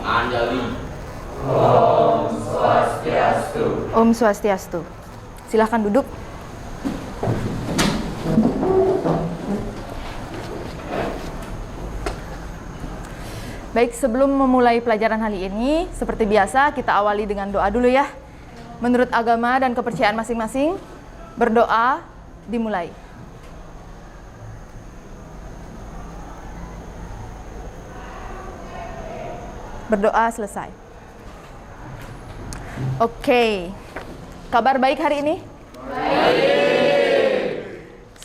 Anjali. Om Swastiastu. Silahkan duduk. Baik, sebelum memulai pelajaran hari ini, seperti biasa kita awali dengan doa dulu ya. Menurut agama dan kepercayaan masing-masing, berdoa dimulai. Berdoa selesai. Oke. Kabar baik hari ini? Baik.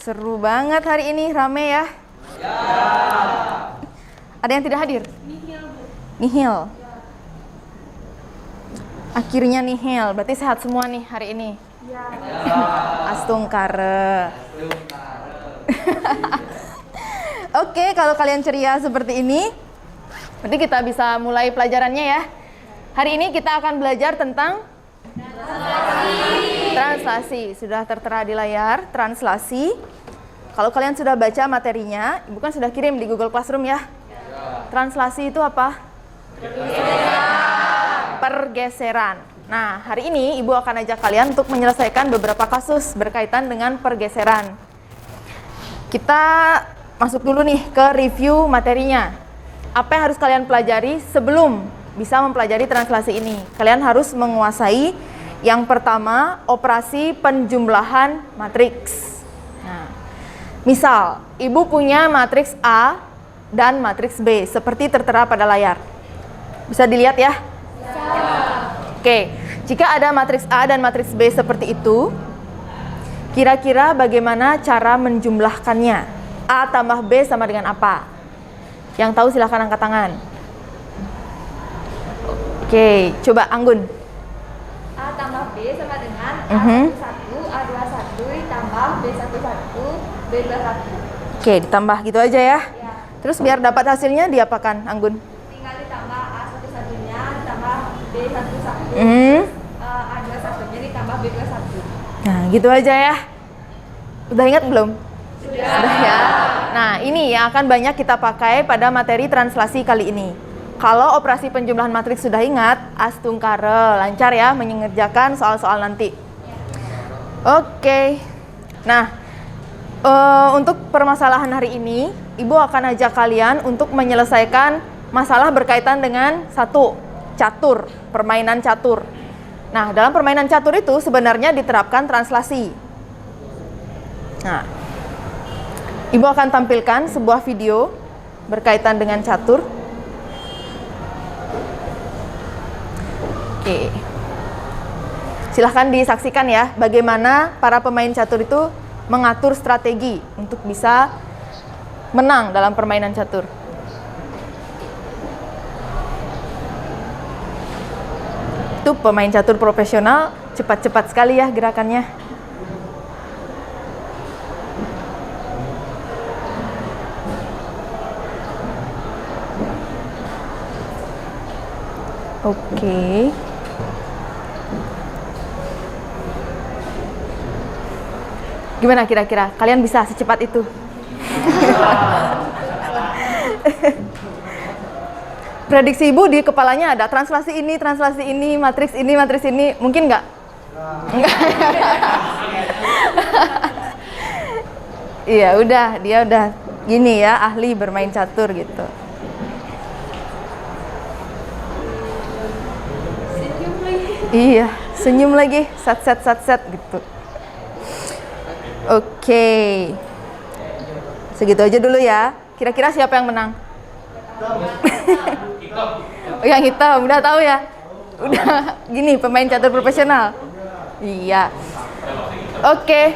Seru banget hari ini, rame ya? Ya. Ada yang tidak hadir? Nihil. Akhirnya nihil, berarti sehat semua nih hari ini? Ya. Astungkare. Oke, kalau kalian ceria seperti ini, nanti kita bisa mulai pelajarannya ya. Hari ini kita akan belajar tentang translasi. Sudah tertera di layar, translasi. Kalau kalian sudah baca materinya, Ibu kan sudah kirim di Google Classroom ya. Translasi itu apa? Pergeseran. Nah, hari ini Ibu akan ajak kalian untuk menyelesaikan beberapa kasus berkaitan dengan pergeseran. Kita masuk dulu nih ke review materinya. Apa yang harus kalian pelajari sebelum bisa mempelajari translasi ini? Kalian harus menguasai yang pertama, operasi penjumlahan matriks. Nah, misal, Ibu punya matriks A dan matriks B seperti tertera pada layar. Bisa dilihat ya? Oke, jika ada matriks A dan matriks B seperti itu, kira-kira bagaimana cara menjumlahkannya? A tambah B sama dengan apa? Yang tahu silahkan angkat tangan. Oke, coba Anggun. A tambah B sama dengan A11, A21 ditambah B11, B21. Oke, ditambah gitu aja ya. Ya. Terus biar dapat hasilnya diapakan, Anggun? Tinggal ditambah A11-nya ditambah B11, A21-nya ditambah B21. Nah, gitu aja ya. Udah ingat belum? Sudah ya. Nah, ini yang akan banyak kita pakai pada materi translasi kali ini. Kalau operasi penjumlahan matriks sudah ingat, astungkare, lancar ya mengerjakan soal-soal nanti. Oke. Nah, untuk permasalahan hari ini, Ibu akan ajak kalian untuk menyelesaikan masalah berkaitan dengan satu, catur, permainan catur. Nah, dalam permainan catur itu sebenarnya diterapkan translasi. Nah, Ibu akan tampilkan sebuah video berkaitan dengan catur. Oke. Silahkan disaksikan ya bagaimana para pemain catur itu mengatur strategi untuk bisa menang dalam permainan catur. Itu pemain catur profesional, cepat-cepat sekali ya gerakannya. Oke. Gimana kira-kira? Kalian bisa secepat itu? Prediksi Ibu di kepalanya ada translasi ini, matriks ini, mungkin nggak? Enggak. Iya, dia udah gini ya, ahli bermain catur gitu. Iya, senyum lagi, sat gitu. Oke. Segitu aja dulu ya. Kira-kira siapa yang menang? Oh, yang hitam, udah tahu ya? Udah gini, pemain catur profesional. Iya. Oke.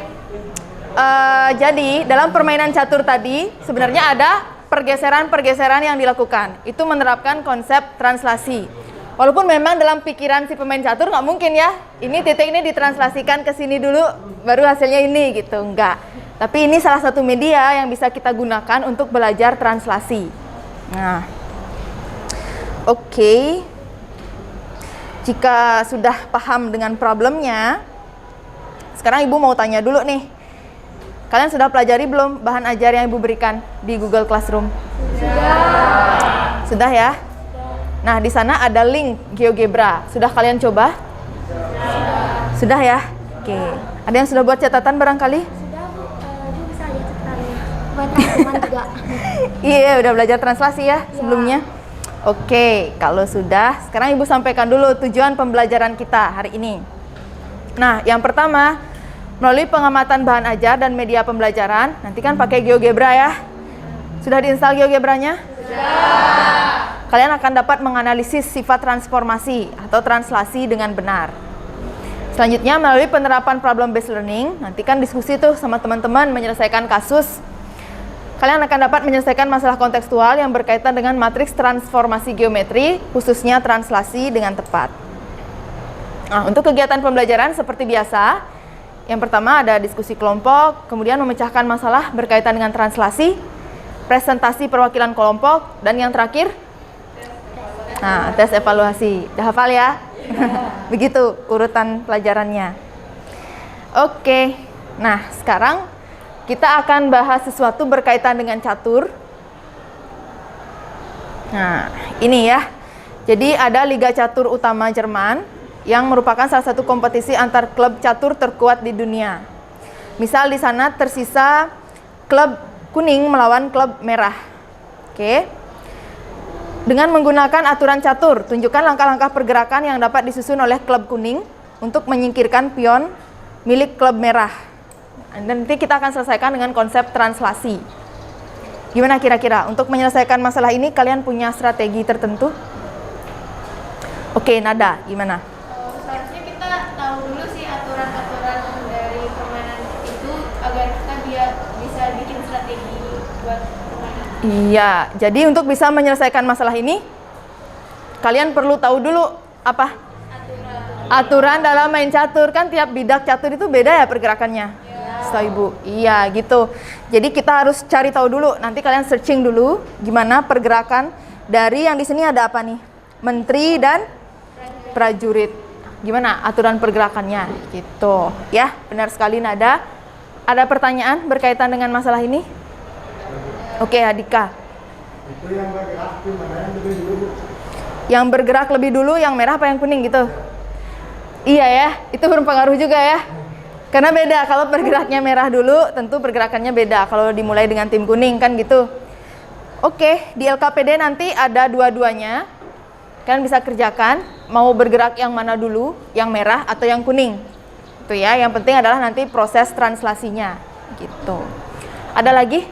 Jadi, dalam permainan catur tadi sebenarnya ada pergeseran-pergeseran yang dilakukan. Itu menerapkan konsep translasi. Walaupun memang dalam pikiran si pemain catur nggak mungkin ya, ini titik ini ditranslasikan ke sini dulu, baru hasilnya ini gitu, enggak. Tapi ini salah satu media yang bisa kita gunakan untuk belajar translasi. Nah, Oke. Jika sudah paham dengan problemnya, sekarang Ibu mau tanya dulu nih. Kalian sudah pelajari belum bahan ajar yang Ibu berikan di Google Classroom? Sudah ya? Nah, di sana ada link GeoGebra. Sudah kalian coba? Sudah ya? Oke. Ada yang sudah buat catatan barangkali? Sudah Bu, dia bisa aja catatannya buat teman-teman juga. Iya, udah belajar translasi ya sebelumnya? Oke, kalau sudah, sekarang Ibu sampaikan dulu tujuan pembelajaran kita hari ini. Nah, yang pertama, melalui pengamatan bahan ajar dan media pembelajaran, nanti kan pakai GeoGebra ya. Sudah diinstal GeoGebranya? Sudah. Kalian akan dapat menganalisis sifat transformasi atau translasi dengan benar. Selanjutnya, melalui penerapan problem based learning, nanti kan diskusi tuh sama teman-teman menyelesaikan kasus. Kalian akan dapat menyelesaikan masalah kontekstual yang berkaitan dengan matriks transformasi geometri, khususnya translasi dengan tepat. Nah, untuk kegiatan pembelajaran seperti biasa, yang pertama ada diskusi kelompok, kemudian memecahkan masalah berkaitan dengan translasi, presentasi perwakilan kelompok, dan yang terakhir, nah, tes evaluasi. Udah hafal ya? Begitu urutan pelajarannya. Oke, nah sekarang kita akan bahas sesuatu berkaitan dengan catur. Nah, ini ya. Jadi ada Liga Catur Utama Jerman yang merupakan salah satu kompetisi antar klub catur terkuat di dunia. Misal di sana tersisa klub kuning melawan klub merah. Oke. Dengan menggunakan aturan catur, tunjukkan langkah-langkah pergerakan yang dapat disusun oleh klub kuning untuk menyingkirkan pion milik klub merah. Dan nanti kita akan selesaikan dengan konsep translasi. Gimana kira-kira? Untuk menyelesaikan masalah ini kalian punya strategi tertentu? Oke, Nada, gimana? Seharusnya kita tahu dulu sih aturan-aturan dari permainan itu agar kita bisa bikin strategi buat permainan. Iya, jadi untuk bisa menyelesaikan masalah ini, kalian perlu tahu dulu apa? Aturan dalam main catur. Kan tiap bidak catur itu beda ya pergerakannya. Setahu Ibu, iya gitu. Jadi kita harus cari tahu dulu. Nanti kalian searching dulu gimana pergerakan dari yang di sini ada apa nih? Menteri dan prajurit. Gimana aturan pergerakannya? Gitu. Ya, benar sekali Nada. Ada pertanyaan berkaitan dengan masalah ini? Oke, Adika. Itu yang bergerak gimana yang lebih dulu? Yang bergerak lebih dulu, yang merah apa yang kuning gitu? Iya ya, itu berpengaruh juga ya. Karena beda, kalau pergeraknya merah dulu, tentu pergerakannya beda. Kalau dimulai dengan tim kuning kan gitu. Oke, di LKPD nanti ada dua-duanya. Kalian bisa kerjakan, mau bergerak yang mana dulu, yang merah atau yang kuning. Itu ya, yang penting adalah nanti proses translasinya. Gitu. Ada lagi?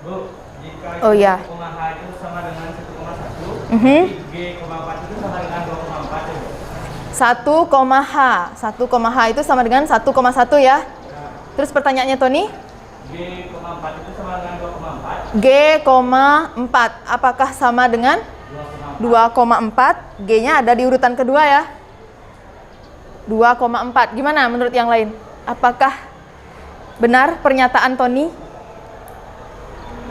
Bu, jika Oh ya. H itu sama dengan 1,1, G, 4 itu sama dengan 2,4 ya, Bu? 1,H itu sama dengan 1,1 ya. Terus pertanyaannya Tony? G,4 itu sama dengan 2,4. G,4 apakah sama dengan 2,4? G-nya ada di urutan kedua ya. 2,4. Gimana menurut yang lain? Apakah benar pernyataan Tony?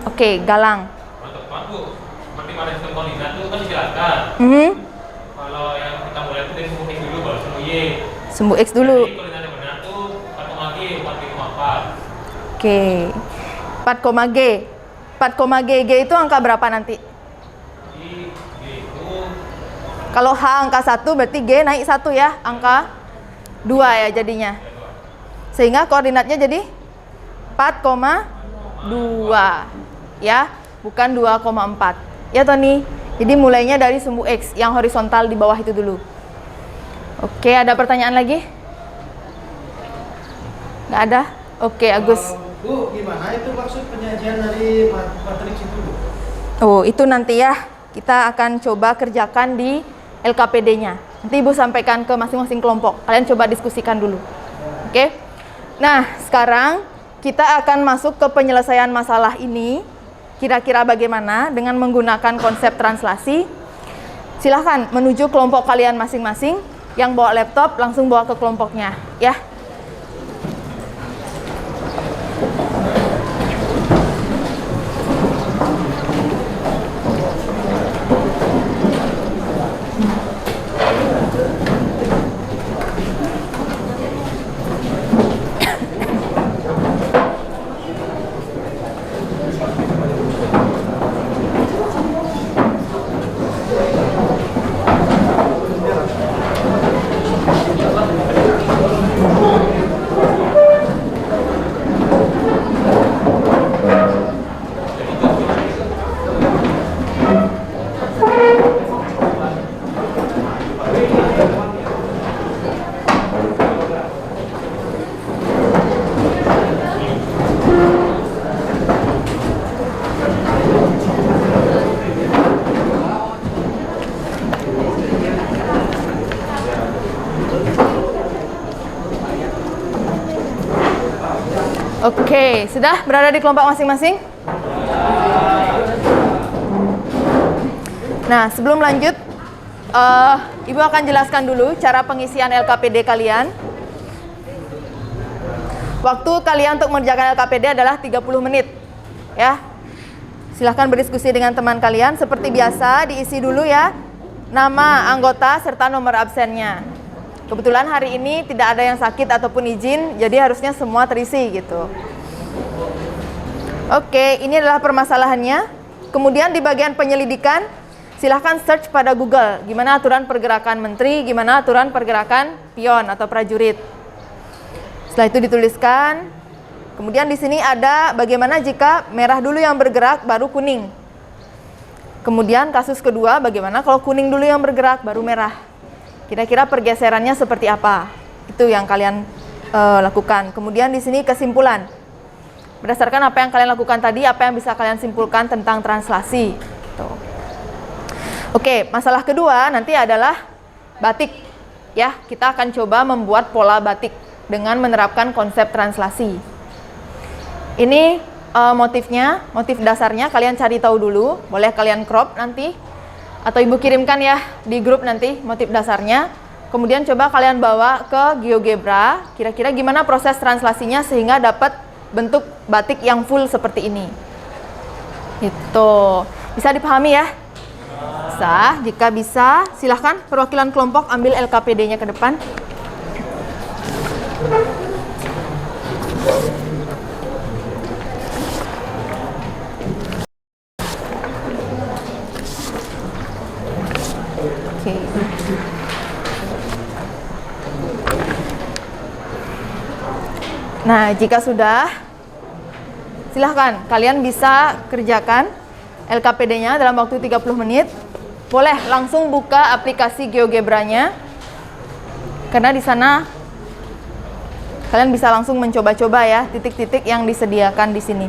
Oke, Galang. Tepat Bu, seperti pada sistem koordinat itu kan dijelaskan. Kalau yang kita mulai itu dari sumbu X dulu baru sumbu Y. Sumbu X dulu. Jadi koordinat yang benar tuh 4,G, 4,4. Oke. 4,G. 4,G itu angka berapa nanti? Jadi G itu Kalau H angka 1 berarti G naik 1 ya, angka 2 ya jadinya. Sehingga koordinatnya jadi 4,2 ya, bukan 2,4. Ya Tony. Jadi mulainya dari sumbu X yang horizontal di bawah itu dulu. Oke, ada pertanyaan lagi? Nggak ada? Oke, Agus. Bu, gimana itu maksud penyajian dari matriks itu, Bu? Oh, itu nanti ya. Kita akan coba kerjakan di LKPD-nya. Nanti Ibu sampaikan ke masing-masing kelompok. Kalian coba diskusikan dulu. Oke? Nah, sekarang kita akan masuk ke penyelesaian masalah ini. Kira-kira bagaimana dengan menggunakan konsep translasi? Silahkan menuju kelompok kalian masing-masing. Yang bawa laptop langsung bawa ke kelompoknya, ya. Oke, sudah berada di kelompok masing-masing? Nah, sebelum lanjut, Ibu akan jelaskan dulu cara pengisian LKPD kalian. Waktu kalian untuk mengerjakan LKPD adalah 30 menit. Ya. Silahkan berdiskusi dengan teman kalian. Seperti biasa, diisi dulu ya nama anggota serta nomor absennya. Kebetulan hari ini tidak ada yang sakit ataupun izin, jadi harusnya semua terisi gitu. Oke, ini adalah permasalahannya. Kemudian di bagian penyelidikan, silahkan search pada Google, gimana aturan pergerakan menteri, gimana aturan pergerakan pion atau prajurit. Setelah itu dituliskan. Kemudian di sini ada bagaimana jika merah dulu yang bergerak, baru kuning. Kemudian kasus kedua, bagaimana kalau kuning dulu yang bergerak, baru merah. Kira-kira pergeserannya seperti apa? Itu yang kalian lakukan. Kemudian di sini kesimpulan. Berdasarkan apa yang kalian lakukan tadi, apa yang bisa kalian simpulkan tentang translasi. Tuh. Oke, masalah kedua nanti adalah batik. Ya, kita akan coba membuat pola batik dengan menerapkan konsep translasi. Ini motifnya, motif dasarnya kalian cari tahu dulu. Boleh kalian crop nanti. Atau Ibu kirimkan ya di grup nanti motif dasarnya. Kemudian coba kalian bawa ke GeoGebra. Kira-kira gimana proses translasinya sehingga dapat bentuk batik yang full seperti ini. Itu bisa dipahami ya? Bisa. Jika bisa, silahkan perwakilan kelompok ambil LKPD-nya ke depan. Oke. Nah, jika sudah, silahkan kalian bisa kerjakan LKPD-nya dalam waktu 30 menit. Boleh langsung buka aplikasi GeoGebra-nya. Karena di sana kalian bisa langsung mencoba-coba ya titik-titik yang disediakan di sini.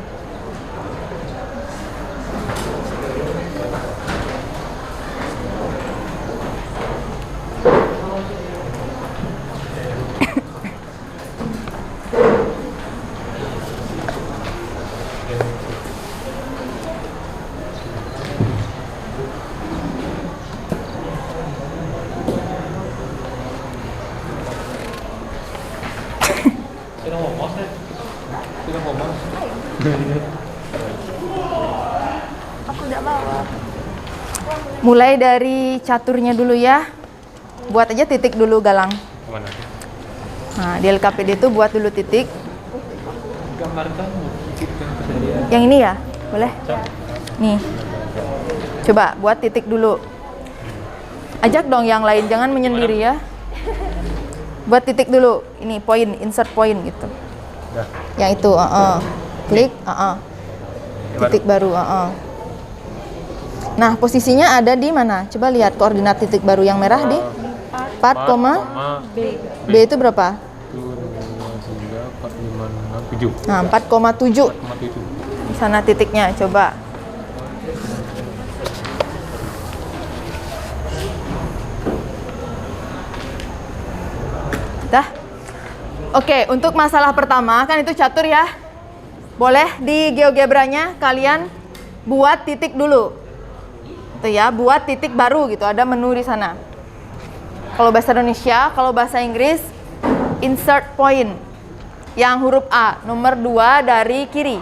Mulai dari caturnya dulu ya. Buat aja titik dulu Galang. Kemana? Nah, di LKPD itu buat dulu titik. Gambarkan titik yang tersedia. Yang ini ya? Boleh? Nih. Coba buat titik dulu. Ajak dong yang lain, jangan menyendiri ya. Buat titik dulu. Ini poin, insert point gitu. Yang itu, klik, titik baru, Nah, posisinya ada di mana? Coba lihat koordinat titik baru yang merah di 4, B itu berapa? 7. Nah, 4,7. Di sana titiknya, coba. Dah. Oke, untuk masalah pertama, kan itu catur ya. Boleh di GeoGebra-nya kalian buat titik dulu. Itu ya, buat titik baru gitu, ada menu di sana. Kalau bahasa Indonesia, kalau bahasa Inggris, insert point. Yang huruf A, nomor 2 dari kiri.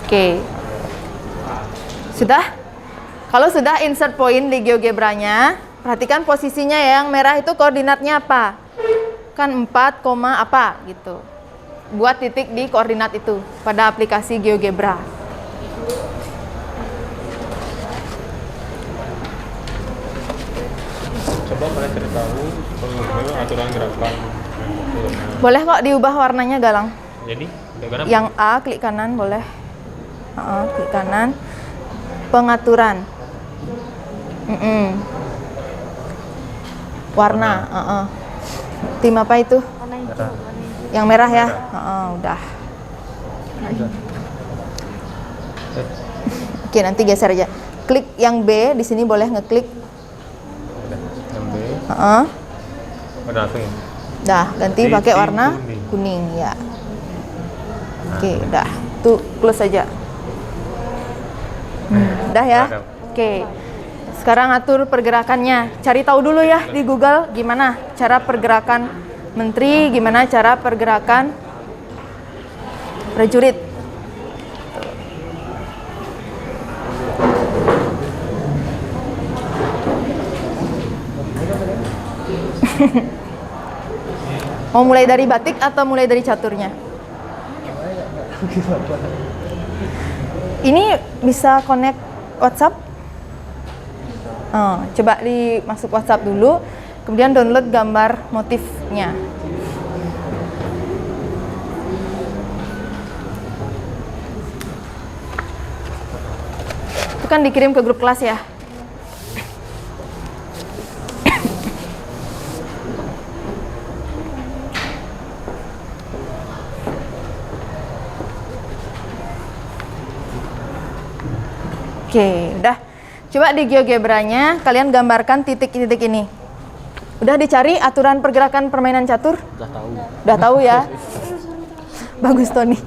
Oke. Sudah? Kalau sudah insert point di GeoGebra-nya, perhatikan posisinya ya, yang merah itu koordinatnya apa? Kan 4, apa gitu. Buat titik di koordinat itu pada aplikasi GeoGebra. Coba kalian cari tahu aturan gerakan. Boleh kok diubah warnanya Galang. Jadi, diagram? Yang A klik kanan boleh. Klik kanan. Pengaturan. Warna. Tim apa itu? Yang merah ya. Udah. Oke, nanti geser aja. Klik yang B, di sini boleh ngeklik. Yang B. Udah langsung ya? Dah, ganti pakai Titik warna kuning ya. Oke, udah. Tuh, close aja. Udah ya? Udah. Oke. Sekarang atur pergerakannya. Cari tahu dulu ya di Google gimana cara pergerakan menteri, gimana cara pergerakan prajurit. Mau mulai dari batik atau mulai dari caturnya? Ini bisa connect WhatsApp? Coba masuk WhatsApp dulu, kemudian download gambar motifnya. Itu kan dikirim ke grup kelas ya. Oke, udah. Coba di GeoGebra-nya kalian gambarkan titik-titik ini. Udah dicari aturan pergerakan permainan catur? Udah tahu. Udah tahu ya? Bagus Tony.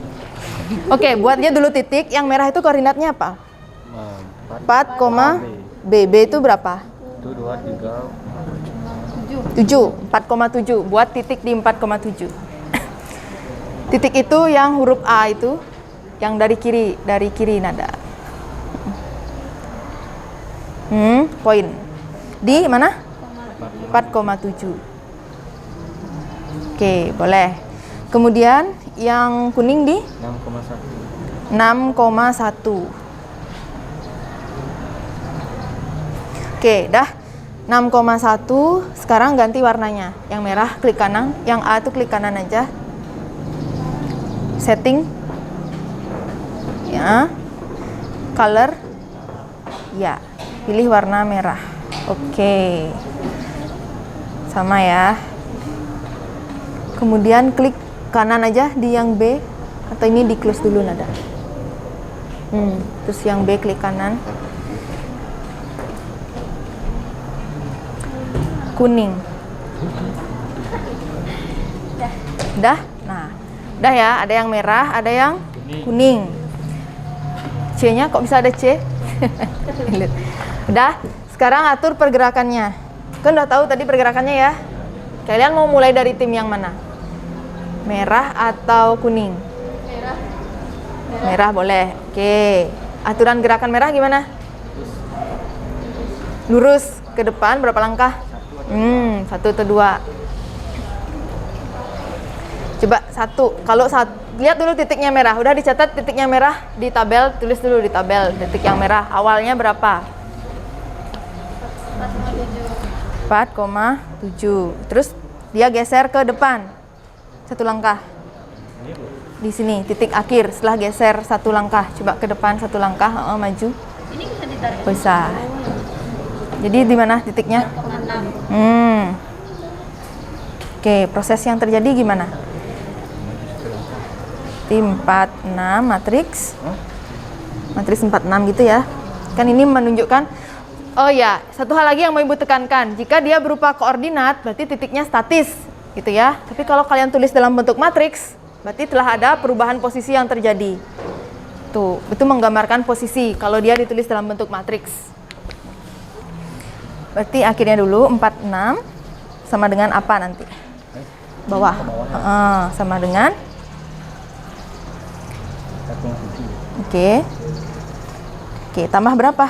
Oke, buat dia dulu titik. Yang merah itu koordinatnya apa? 4, B. B itu berapa? Itu 2, 3, 7. 4,7. Buat titik di 4,7. Titik itu yang huruf A itu, yang dari kiri nada. Poin. Di mana? 4,7. Oke, boleh. Kemudian yang kuning di 6,1. Oke, dah. 6,1. Sekarang ganti warnanya. Yang merah klik kanan, yang A itu klik kanan aja. Setting. Ya. Color. Ya. Pilih warna merah. Oke. Sama ya. Kemudian klik kanan aja di yang B, atau ini di close dulu nada. Terus yang B klik kanan. Kuning. Dah? Nah, dah ya, ada yang merah, ada yang kuning. C-nya kok bisa ada C? Udah, sekarang atur pergerakannya. Kan udah tahu tadi pergerakannya ya. Kalian mau mulai dari tim yang mana? Merah atau kuning? Merah boleh. Oke. Aturan gerakan merah gimana? Lurus ke depan berapa langkah? 1 atau 2. Coba 1. Kalau lihat dulu titiknya merah. Udah dicatat titiknya merah di tabel, tulis dulu di tabel titik yang merah. Awalnya berapa? 4,7. Terus dia geser ke depan 1 langkah. Di sini titik akhir setelah geser 1 langkah. Coba ke depan 1 langkah, maju. Ini bisa ditarik. Bisa. Jadi di mana titiknya? 6. Oke, proses yang terjadi gimana? Tim 46 matriks. Matriks 46 gitu ya. Kan ini menunjukkan. Oh ya, satu hal lagi yang mau Ibu tekankan. Jika dia berupa koordinat, berarti titiknya statis, gitu ya. Tapi kalau kalian tulis dalam bentuk matriks, berarti telah ada perubahan posisi yang terjadi. Tuh, itu menggambarkan posisi kalau dia ditulis dalam bentuk matriks. Berarti akhirnya dulu 46 sama dengan apa nanti? Bawah. Sama dengan Oke. Oke, tambah berapa?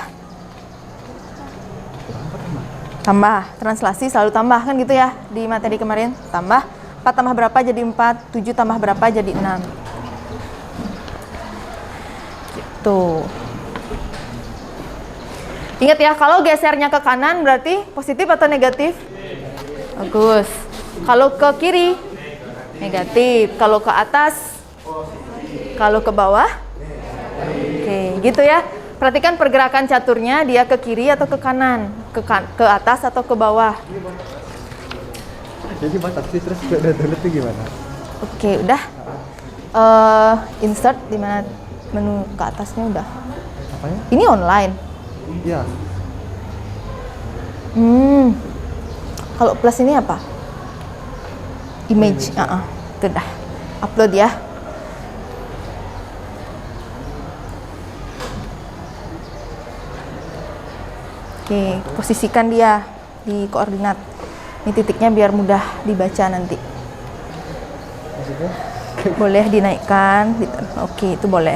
Tambah. Translasi selalu tambah kan gitu ya di materi kemarin. Tambah 4 tambah berapa jadi 4, 7 tambah berapa jadi 6. Gitu. Ingat ya, kalau gesernya ke kanan berarti positif atau negatif? Bagus. Kalau ke kiri negatif. Kalau ke atas? Kalau ke bawah? Oke, gitu ya. Perhatikan pergerakan caturnya, dia ke kiri atau ke kanan, ke atas atau ke bawah. Jadi buat taksi terus udah dulu tuh gimana? Oke, udah. insert di mana menu ke atasnya udah. Apanya? Ini online. Iya. Kalau plus ini apa? Image. Itu dah. Upload ya. Oke, posisikan dia di koordinat. Ini titiknya biar mudah dibaca nanti. Maksudnya? Boleh dinaikkan. Oke, itu boleh.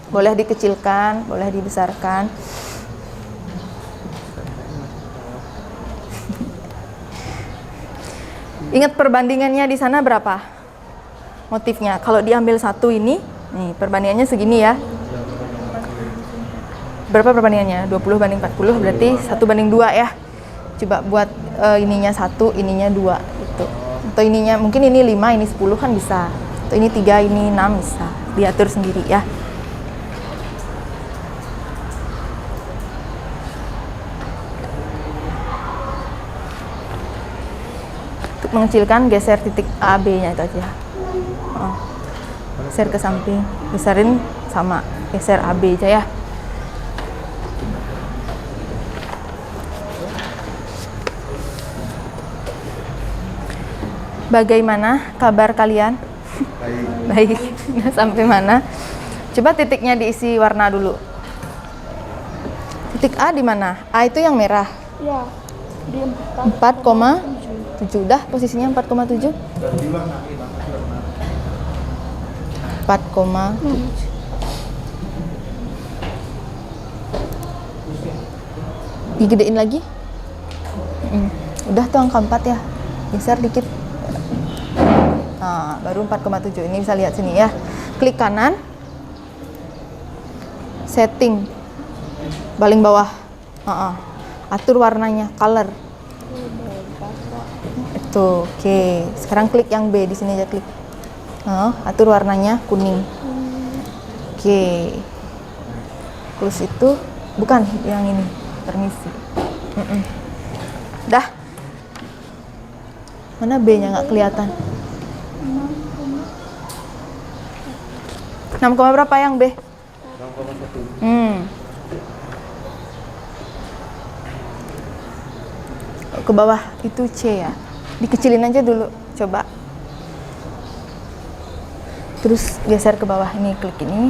Boleh dikecilkan, boleh dibesarkan. Ingat perbandingannya di sana berapa? Motifnya. Kalau diambil satu ini, nih perbandingannya segini ya. Berapa perbandingannya? 20 banding 40 berarti 1:2 ya. Coba buat ininya 1, ininya 2 gitu. Atau ininya mungkin ini 5, ini 10 kan bisa. Atau ini 3, ini 6 bisa. Diatur sendiri ya. Untuk mengecilkan geser titik A, B-nya itu aja. Geser ke samping, besarin sama geser AB aja ya. Bagaimana kabar kalian? Baik. Baik. Sampai mana? Coba titiknya diisi warna dulu. Titik A di mana? A itu yang merah. Ya, di 4,7. Udah posisinya 4,7. 4,7. Digedein lagi. Udah tuh angka 4 ya. Geser dikit. Nah, baru 4,7. Ini bisa lihat sini ya. Klik kanan. Setting. Paling bawah. Atur warnanya, color. Itu, oke. Sekarang klik yang B, di sini aja klik. Atur warnanya kuning. Oke. Close itu bukan yang ini. Permisi. Dah. Mana B-nya nggak kelihatan? 6, berapa yang B? 6,1. Ke bawah itu C ya. Dikecilin aja dulu, coba. Terus geser ke bawah, ini klik ini.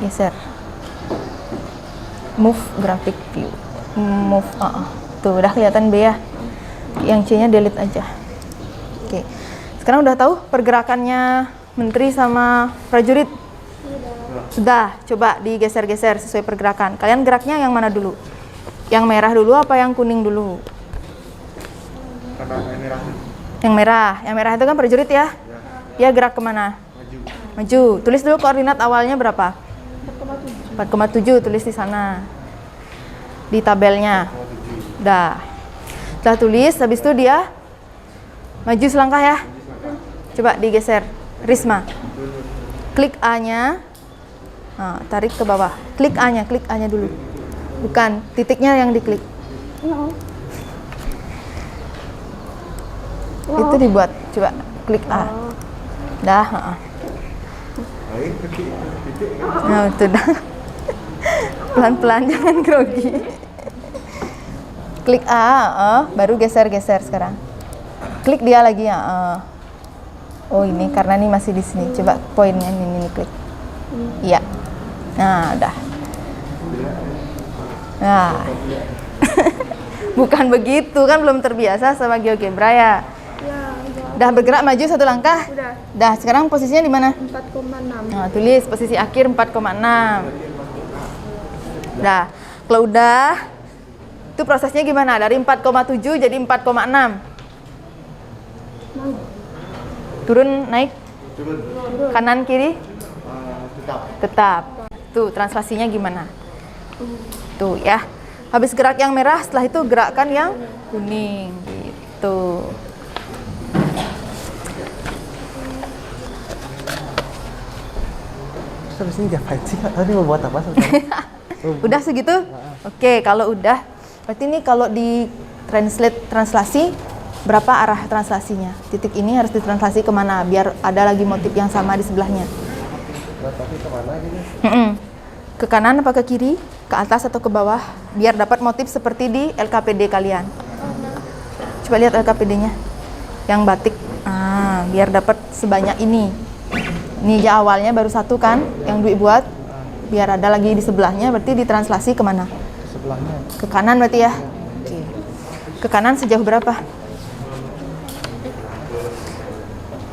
Geser. Move graphic view. Move, tuh udah kelihatan B ya. Yang C-nya delete aja. Oke. Sekarang udah tahu pergerakannya menteri sama prajurit? Sudah, coba digeser-geser sesuai pergerakan. Kalian geraknya yang mana dulu? Yang merah dulu apa yang kuning dulu? Karena yang merah. Yang merah. Yang merah itu kan prajurit ya? Dia gerak kemana? Maju. Tulis dulu koordinat awalnya berapa? 4,7. Tulis di sana. Di tabelnya. Udah. Setelah tulis, habis itu dia maju selangkah ya. Coba digeser. Risma. Klik A-nya. Tarik ke bawah. Klik A-nya dulu. Bukan, titiknya yang diklik. Itu dibuat. Coba klik A. Dah, Nah, itu dah. Pelan-pelan, jangan grogi. Klik A, baru geser-geser sekarang. Klik dia lagi ya. Oh ini karena ini masih di sini. Coba poinnya ini klik. Iya. Nah, udah. Nah. Bukan begitu kan, belum terbiasa sama GeoGebra ya. Udah bergerak maju satu langkah? Udah, sekarang posisinya di mana? 4,6. Nah, tulis posisi akhir 4,6. Udah, kalau udah, itu prosesnya gimana? Dari 4,7 jadi 4,6. Turun, naik? Kanan, kiri? Tetap. Tuh, translasinya gimana? Tuh ya. Habis gerak yang merah, setelah itu gerakkan yang kuning. Gitu. Terus ini ngapain sih? Tadi mau buat apa sebenarnya? Udah segitu? Oke, kalau udah, berarti ini kalau di translasi berapa arah translasinya. Titik ini harus ditranslasi kemana biar ada lagi motif yang sama di sebelahnya. Nah, tapi kemana gitu? Ke kanan apa ke kiri, ke atas atau ke bawah, biar dapat motif seperti di LKPD kalian. Coba lihat LKPD-nya yang batik. Biar dapat sebanyak ini. Ini aja awalnya baru satu kan yang Dwi buat. Biar ada lagi di sebelahnya, berarti ditranslasi kemana? Ke sebelahnya. Ke kanan berarti ya. Oke. Ke kanan sejauh berapa?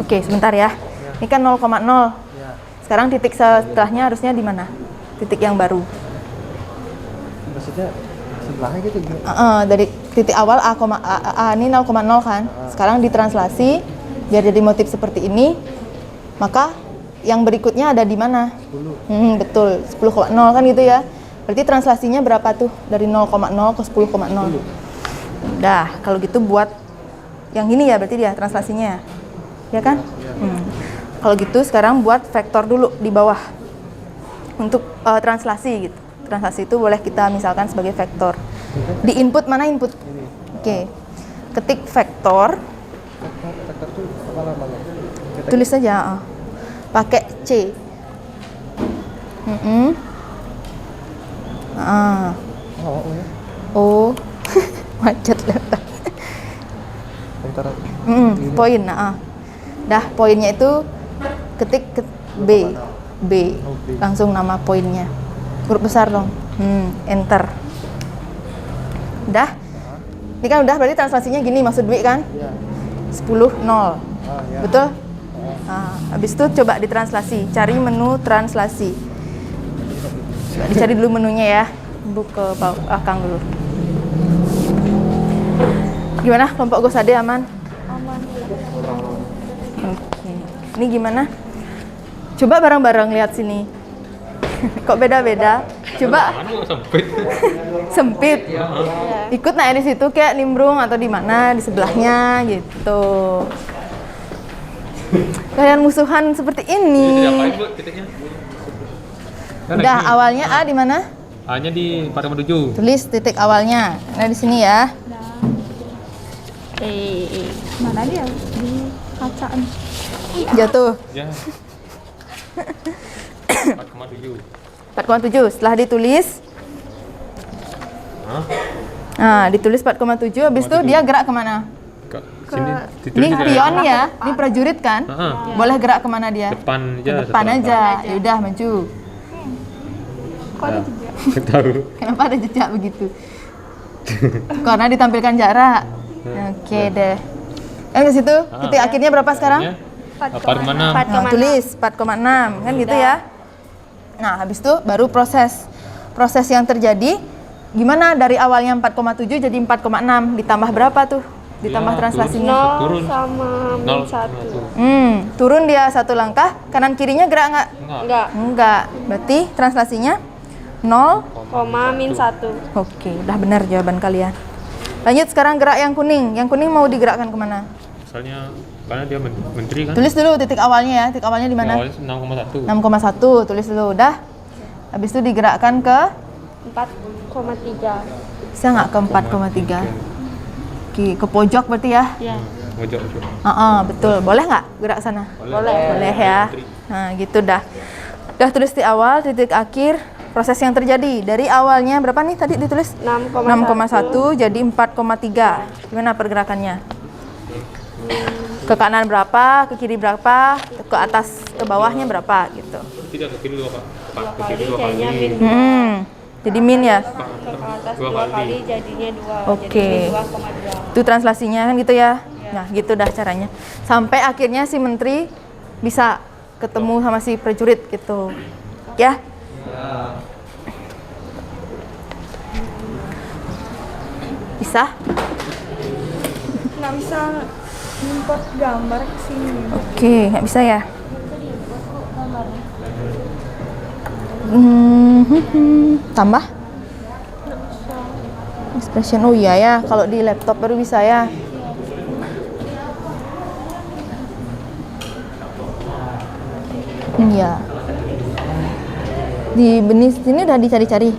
Oke, sebentar ya. Ini kan 0,0. Ya. Sekarang titik setelahnya harusnya di mana? Titik yang baru. Maksudnya sebelahnya gitu gini. Dari titik awal A ini 0,0 kan. Sekarang ditranslasi biar jadi motif seperti ini. Maka yang berikutnya ada di mana? 10. Betul, 10,0 kan gitu ya. Berarti translasinya berapa tuh? Dari 0,0 ke 10,0. Dah, kalau gitu buat yang ini ya berarti dia translasinya. Ya kan? Kalau gitu sekarang buat vektor dulu di bawah. Untuk translasi gitu. Translasi itu boleh kita misalkan sebagai vektor. Di input mana input? Oke. Ketik vektor. Vektor tuh apa namanya? Tulis saja. Pakai C. Oh, ya. O. Macet letak. Antara Poin. Dah poinnya itu ketik B. B. Oh, B. Langsung nama poinnya. Huruf besar dong. Enter. Udah? Ini kan udah berarti translasinya gini maksud Dwi kan? Iya. 10, 0. Ya. Betul? Habis itu coba ditranslasi, cari menu translasi. Coba dicari dulu menunya ya. Buka ke belakang dulu. Gimana kelompok Gosade aman? Aman. Oke. Ini gimana? Coba bareng-bareng lihat sini. Kok beda-beda? Coba Mana kok sempit? sempit. Ikut naik di situ kayak nimbrung atau di mana di sebelahnya gitu. Kalian musuhan seperti Titik ini. apain Bu titiknya? Udah awalnya A di mana? A-nya di 4,7. Tulis titik awalnya. Nah di sini ya. Mana dia? Di kacaan. Jatuh. Ya. 4,7. 4,7. Setelah ditulis, ditulis 4,7. Habis itu dia gerak kemana? Sini Ini pion ya, ini prajurit kan? Boleh gerak kemana dia? Depan Ke aja. depan aja. Ya udah maju. Kok ada jejak? Tahu. Kenapa ada jejak begitu? Karena ditampilkan jarak. Oke deh. Ke situ, titik akhirnya berapa sekarang? 4,6. Nah, tulis 4,6 kan gitu ya. Nah, habis itu baru proses yang terjadi gimana dari awalnya 4,7 jadi 4,6 ditambah berapa tuh? Ditambah translasinya. Turun. Sama Nol. Turun dia satu langkah, kanan kirinya gerak nggak? Enggak. Enggak. Berarti translasinya 0, -1. Oke, udah benar jawaban kalian. Lanjut sekarang gerak yang kuning. Yang kuning mau digerakkan kemana? Misalnya karena dia menteri kan. Tulis dulu titik awalnya ya. Titik awalnya di mana? Awalnya 6,1. 6,1. Tulis dulu udah. Habis itu digerakkan ke 4,3. bisa nggak ke 4,3? Oke, ke pojok berarti ya? Iya. Mojok. Betul. Boleh nggak gerak sana? Boleh. Boleh ya. Nah, gitu dah. Udah tulis di awal, titik akhir, proses yang terjadi. Dari awalnya berapa nih tadi ditulis? 6,1 jadi 4,3. Gimana pergerakannya? Ke kanan berapa, ke kiri berapa, ke atas, ke bawahnya berapa gitu. Tidak ke kiri dua Kali kayaknya min. Jadi min ya? Ke atas 2 kali jadinya 2. Oke. Jadi 2,2. Itu translasinya kan gitu ya? Nah gitu dah caranya. Sampai akhirnya si menteri bisa ketemu sama si prajurit gitu. Ya? Bisa? Nggak bisa import gambar ke sini. Oke, nggak bisa ya? Tambah? Expression, oh iya ya, kalau di laptop baru bisa ya. Iya. Di benih sini udah dicari-cari?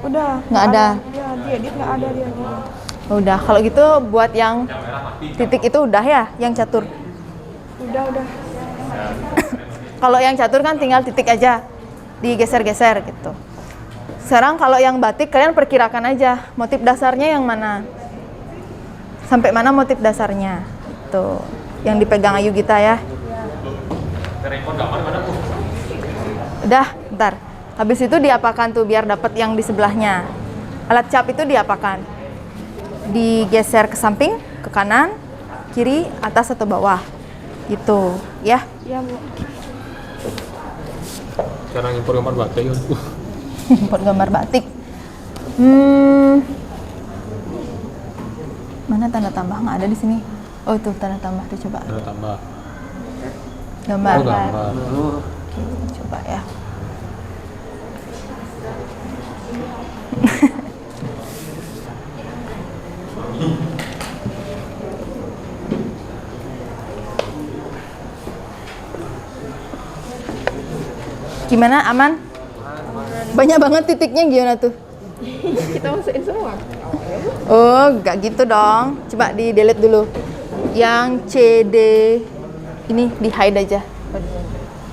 Udah. Nggak ada? Ya, diedit nggak ada dia. Udah, kalau gitu buat yang Titik itu udah ya, yang catur. Udah. Kalau yang catur kan tinggal titik aja, digeser-geser gitu. Sekarang kalau yang batik kalian perkirakan aja motif dasarnya yang mana, sampai mana motif dasarnya. Itu yang dipegang Ayu Gita ya. Repot gambar mana tuh? Udah, bentar. Habis itu diapakan tuh biar dapat yang di sebelahnya. Alat cap itu diapakan? Digeser ke samping, ke kanan, kiri, atas atau bawah. Gitu, ya. Iya, Bu. Cara ngimpor gambar batik kan. Buat gambar batik. Mana tanda tambah? Nggak ada di sini. Oh, itu tanda tambah tuh, coba. Ada tambah. Gambar. Oh, gambar. Oke, coba ya. Gimana, aman? Banyak banget titiknya, gimana tuh? Kita masukin semua. Oh, nggak gitu dong. Coba di delete dulu. Yang C, D, ini di hide aja.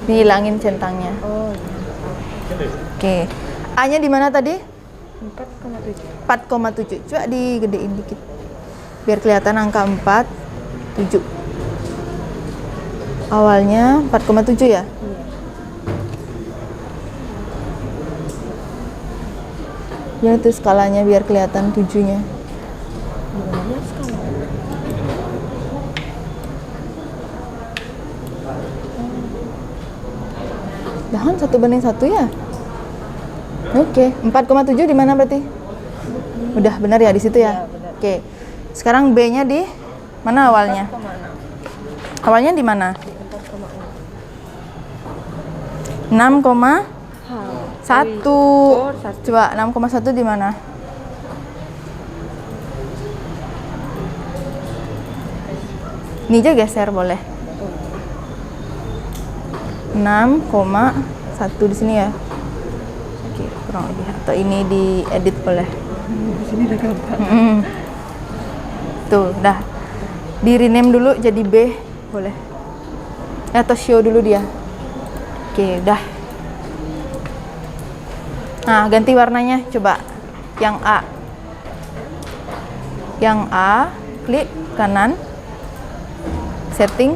Dihilangin centangnya. Oh, Oke. A-nya di mana tadi? 4,7. 4,7. Coba digedein dikit. Biar kelihatan angka 4, 7. Awalnya 4,7 ya? Ya itu skalanya biar kelihatan 7-nya. Jangan 1:1 ya? Oke, 4,7 di mana berarti? Udah benar ya di situ ya? Oke. Sekarang B-nya di mana awalnya? Awalnya di mana? 6,1. Coba 6,1 di mana? Ini aja geser boleh. 6,1 di sini ya. Oke, kurang lebih. Atau ini diedit boleh. Di sini ada gambar. Tuh, dah. Di rename dulu jadi B, boleh. Atau show dulu dia. Oke, udah. Nah, ganti warnanya coba. Yang A. Yang A, klik kanan. Setting.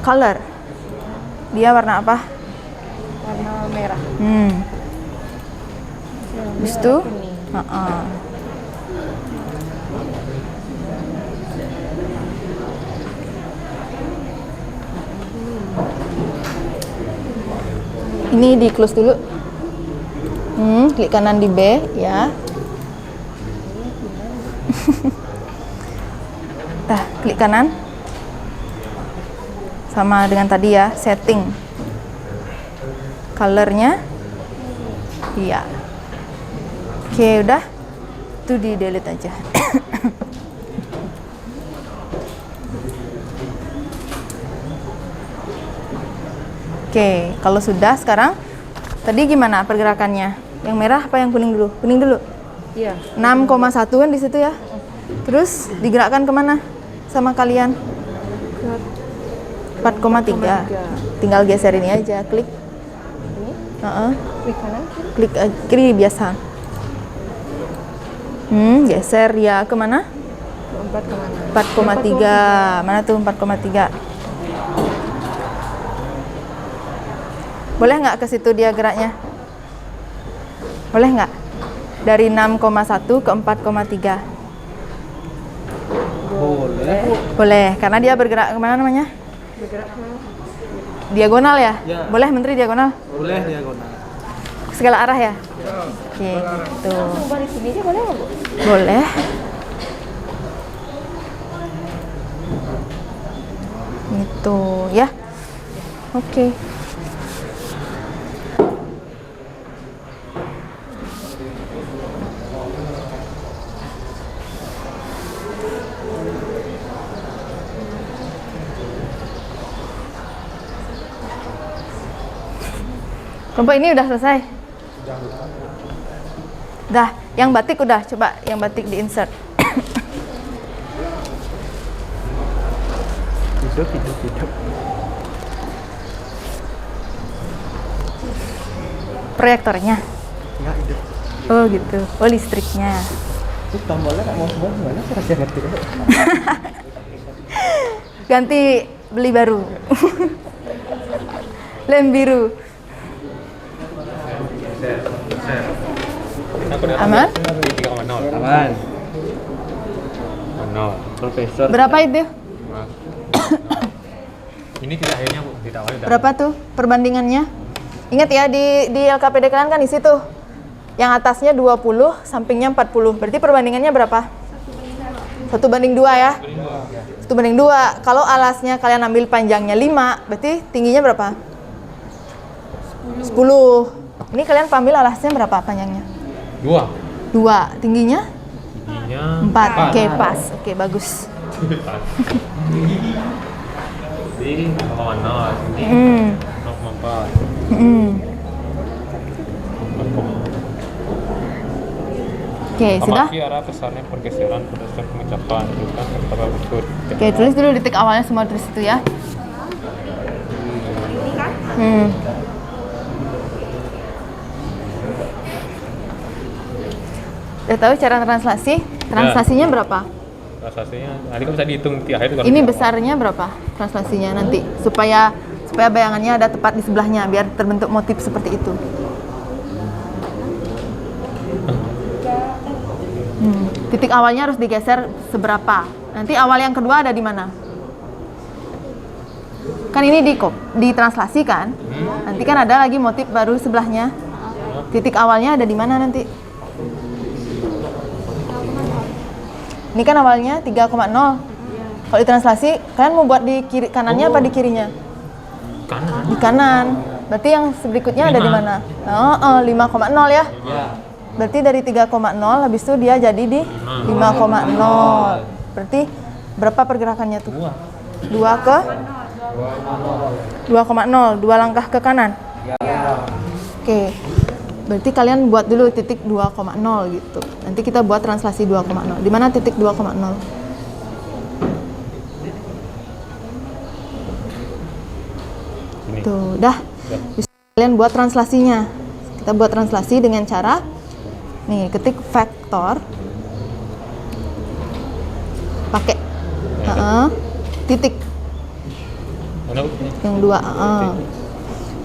Color. Dia warna apa? Warna merah. Habis itu, ini di close dulu. Klik kanan di B ya. Dah, klik kanan. Sama dengan tadi ya, setting. Colornya. Iya. Oke, udah. Itu di delete aja. Oke, kalau sudah sekarang tadi gimana pergerakannya? Yang merah apa yang kuning dulu? Kuning dulu. Iya. 6,1 kan di situ ya. Terus digerakkan kemana sama kalian? 4,3. Tinggal geser ini aja, klik. Klik kanan, Klik kiri biasa. Geser ya kemana? 4 kemana? 4,3. Mana tuh 4,3? Boleh nggak ke situ dia geraknya? Boleh nggak? Dari 6,1 ke 4,3. Boleh. Boleh, karena dia bergerak kemana namanya? Bergerak ke Diagonal ya? Ya. Boleh Menteri diagonal? Boleh diagonal. Segala arah ya? Oke, gitu. langsung balik sini aja boleh nggak, Bu? Boleh. Gitu ya. Oke. Kelompok ini udah selesai? Udah, yang batik udah, coba yang batik di insert. Hidup. Proyektornya. Nggak hidup. Oh gitu. Oh listriknya. Itu tombolnya nggak mau semua gimana? Saya rasa ngerti. Ganti beli baru. Lem biru. Aman? 3,0. Aman. 0. Profesor. Berapa itu? Ini tidak akhirnya Bu, tidak awalnya. Berapa tuh perbandingannya? Ingat ya di LKPD kalian kan isi tuh. Yang atasnya 20, sampingnya 40. Berarti perbandingannya berapa? 1:2 ya? 1:2. Kalau alasnya kalian ambil panjangnya 5, berarti tingginya berapa? 10. Ini kalian ambil alasnya berapa panjangnya? 2. Tingginya? Tingginya 4. Oke, pas. Oke, bagus. Jadi 0,0. Ini Hmm. 0,4. Hmm. Oke, sudah? Amati arah besarnya pergeseran berdasarkan pengucapan bukan kata berikut. Oke, tulis dulu detik awalnya semua tulis itu ya. Udah tahu cara translasi? Translasinya berapa? Translasinya, nanti kan bisa dihitung di akhir itu. Ini besarnya berapa translasinya nanti supaya bayangannya ada tepat di sebelahnya biar terbentuk motif seperti itu. Titik awalnya harus digeser seberapa? Nanti awal yang kedua ada di mana? Kan ini ditranslasi kan? Nanti kan ada lagi motif baru sebelahnya. Titik awalnya ada di mana nanti? Ini kan awalnya 3,0. Kalau ditranslasi, kalian mau buat di kiri kanannya apa di kirinya? Kanan. Di kanan. Berarti yang berikutnya ada di mana? 5,0 ya. Berarti dari 3,0 habis itu dia jadi di 5,0. Berarti berapa pergerakannya tuh? 2 ke 2,0, 2 langkah ke kanan. Oke. Berarti kalian buat dulu titik 2,0 gitu. Nanti kita buat translasi 2,0. Di mana titik 2,0? Ini. Tuh, dah. Bisa kalian buat translasinya. Kita buat translasi dengan cara nih, ketik vektor. Pakai titik Mana Bu? yang 2.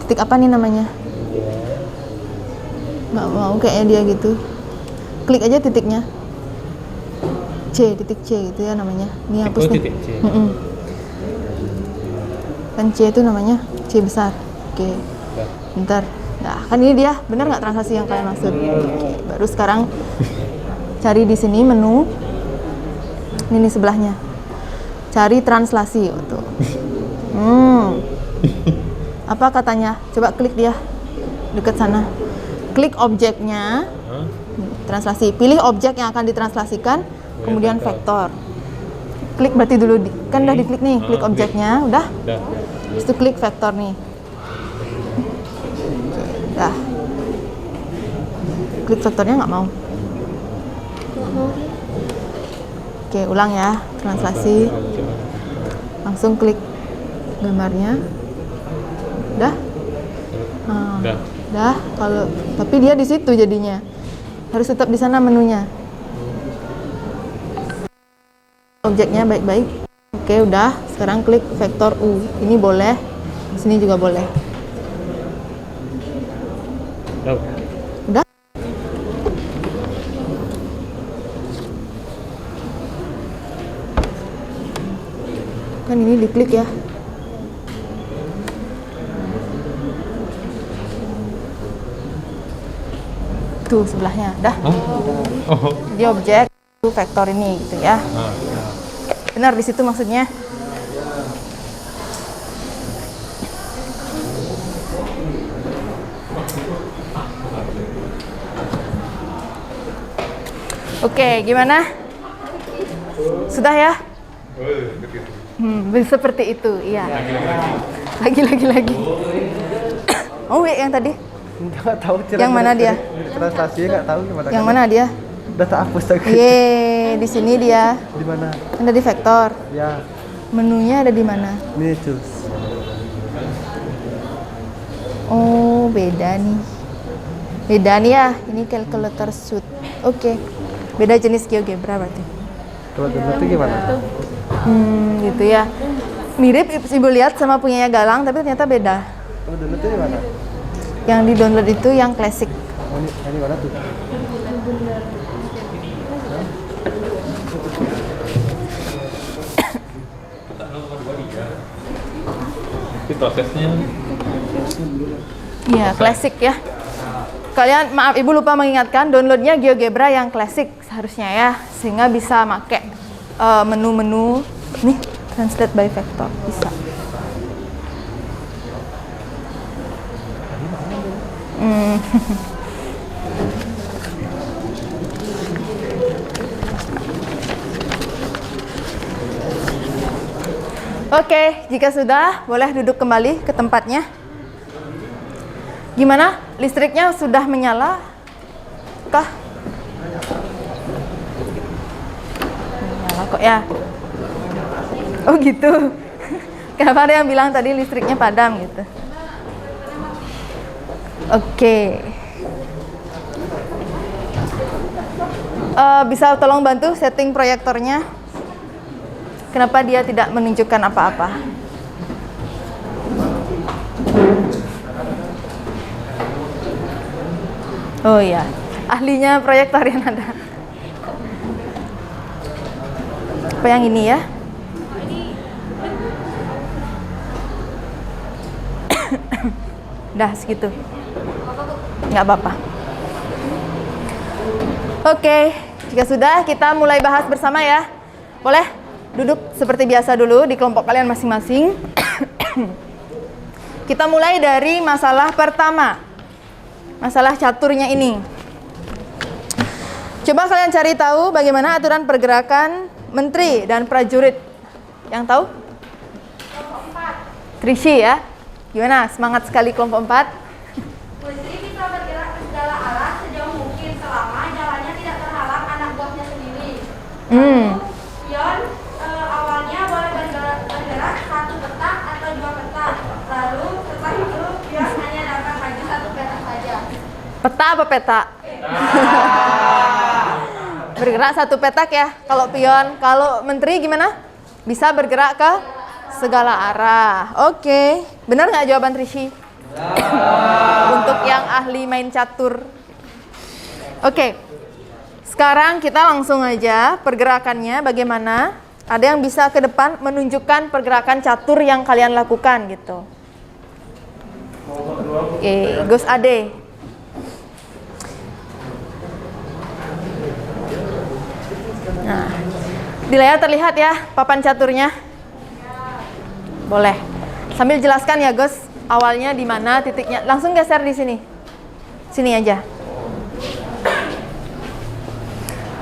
Titik apa nih namanya? Nggak mau kayaknya dia gitu. Klik aja titiknya. Titik C gitu ya namanya. Ini hapus nih. Titik C. Kan C itu namanya C besar. Oke. Bentar. Nah, kan ini dia. Bener nggak translasi yang kalian maksud? Oke. Baru sekarang cari di sini menu. Ini nih sebelahnya. Cari translasi. Tuh. Apa katanya? Coba klik dia. Dekat sana. Klik objeknya. Translasi. Pilih objek yang akan ditranslasikan. Kemudian vektor. Klik berarti dulu. Kan udah diklik nih. Klik objeknya. Udah? Udah. Terus itu klik vektor nih. Dah. Klik vektornya nggak mau. Oke, ulang ya. Translasi. Langsung klik gambarnya. Udah? Udah. Udah. Kalau tapi dia di situ jadinya. Harus tetap di sana menunya. Objeknya baik-baik. Oke, udah. Sekarang klik vektor U. Ini boleh. Sini juga boleh. Udah. Udah? Kan ini diklik ya. Tuh sebelahnya. Dah. Oh. Jadi objek itu vektor ini gitu ya. Benar di situ maksudnya. Oke, gimana? Sudah ya? Seperti itu, iya. Lagi. Oh, yang tadi? Nggak tahu cara. Yang mana dia? Translasinya nggak tahu gimana. Yang mana dia? Udah tak hapus lagi. Ye, di sini dia. Di mana? Ada di vektor. Ya. Menunya ada di mana? Ini tools. Oh, beda nih. Beda nih ya. Ini calculator suite. Oke. Beda jenis GeoGebra berarti. Kalau download itu gimana? Gitu ya. Mirip Ibu lihat sama punyanya Galang, tapi ternyata beda. Kalau download itu gimana? Yang di download itu yang klasik. Oh, ini mana tuh? Itu prosesnya. Iya, klasik ya. Kalian, maaf Ibu lupa mengingatkan, downloadnya GeoGebra yang klasik seharusnya ya, sehingga bisa make menu-menu nih, translate by vector bisa. Oke, jika sudah, boleh duduk kembali ke tempatnya. Gimana? Listriknya sudah menyala? Kah? Menyala kok ya? Oh gitu. Kenapa ada yang bilang tadi listriknya padam gitu? Oke. Bisa tolong bantu setting proyektornya? Kenapa dia tidak menunjukkan apa-apa? Oh iya, ahlinya proyektor yang ada. Apa yang ini ya? Dah segitu. Nggak apa-apa. Oke, jika sudah kita mulai bahas bersama ya. Boleh duduk seperti biasa dulu di kelompok kalian masing-masing. Kita mulai dari masalah pertama. Masalah caturnya ini. Coba kalian cari tahu bagaimana aturan pergerakan menteri dan prajurit. Yang tahu? Kelompok 4. Trishi ya. Gimana? Semangat sekali kelompok 4. Menteri bisa bergerak ke segala arah sejauh mungkin selama jalannya tidak terhalang anak buahnya sendiri. Pion awalnya boleh bergerak satu petak atau dua petak. Lalu setelah itu pion hanya dapat maju satu petak saja. Peta apa peta? Bergerak satu petak ya. Kalau pion, kalau menteri gimana? Bisa bergerak ke segala arah. Oke, benar nggak jawaban Trishi? Untuk yang ahli main catur. Oke, sekarang kita langsung aja pergerakannya bagaimana. Ada yang bisa ke depan menunjukkan pergerakan catur yang kalian lakukan gitu. Oke, Gus Ade. Nah, di layar terlihat ya papan caturnya. Boleh. Sambil jelaskan ya, Gus. Awalnya di mana titiknya? Langsung geser di sini. Sini aja.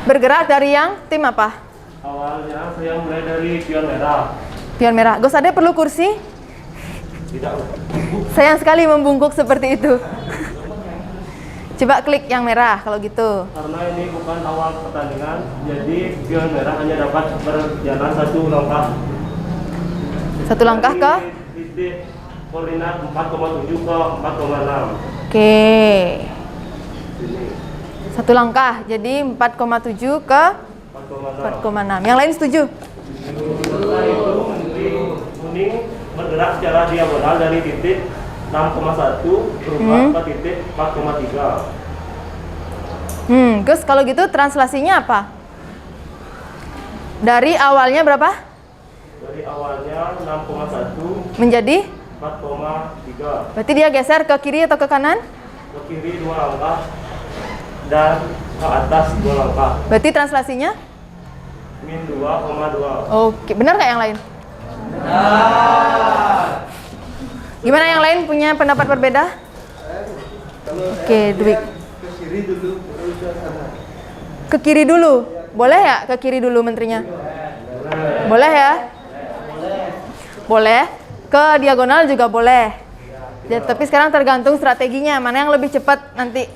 Bergerak dari yang tim apa? Awalnya saya mulai dari pion merah. Pion merah. Gus Ade perlu kursi? Tidak. Sayang sekali membungkuk seperti itu. Coba klik yang merah kalau gitu. Karena ini bukan awal pertandingan, jadi pion merah hanya dapat berjalan satu langkah. Satu langkah ke? Titik koordinat 4,7 ke 4,6. Oke. Satu langkah, jadi 4,7 ke 4,6. Yang lain setuju? Setelah itu menteri kuning bergerak secara diagonal dari titik 6,1 berubah ke titik 4,3. Gus, kalau gitu translasinya apa? Dari awalnya berapa? Dari awalnya 6,1 Menjadi? 4,3. Berarti dia geser ke kiri atau ke kanan? Ke kiri 2 langkah dan ke atas 2 langkah. Berarti translasinya? Min 2,2. Oke, benar nggak yang lain? Gimana yang lain punya pendapat berbeda? Oke, Dwi. Ke kiri dulu. Boleh ya ke kiri dulu menterinya? Boleh ya? Boleh. Ke diagonal juga boleh. Ya, tapi sekarang tergantung strateginya. Mana yang lebih cepat nanti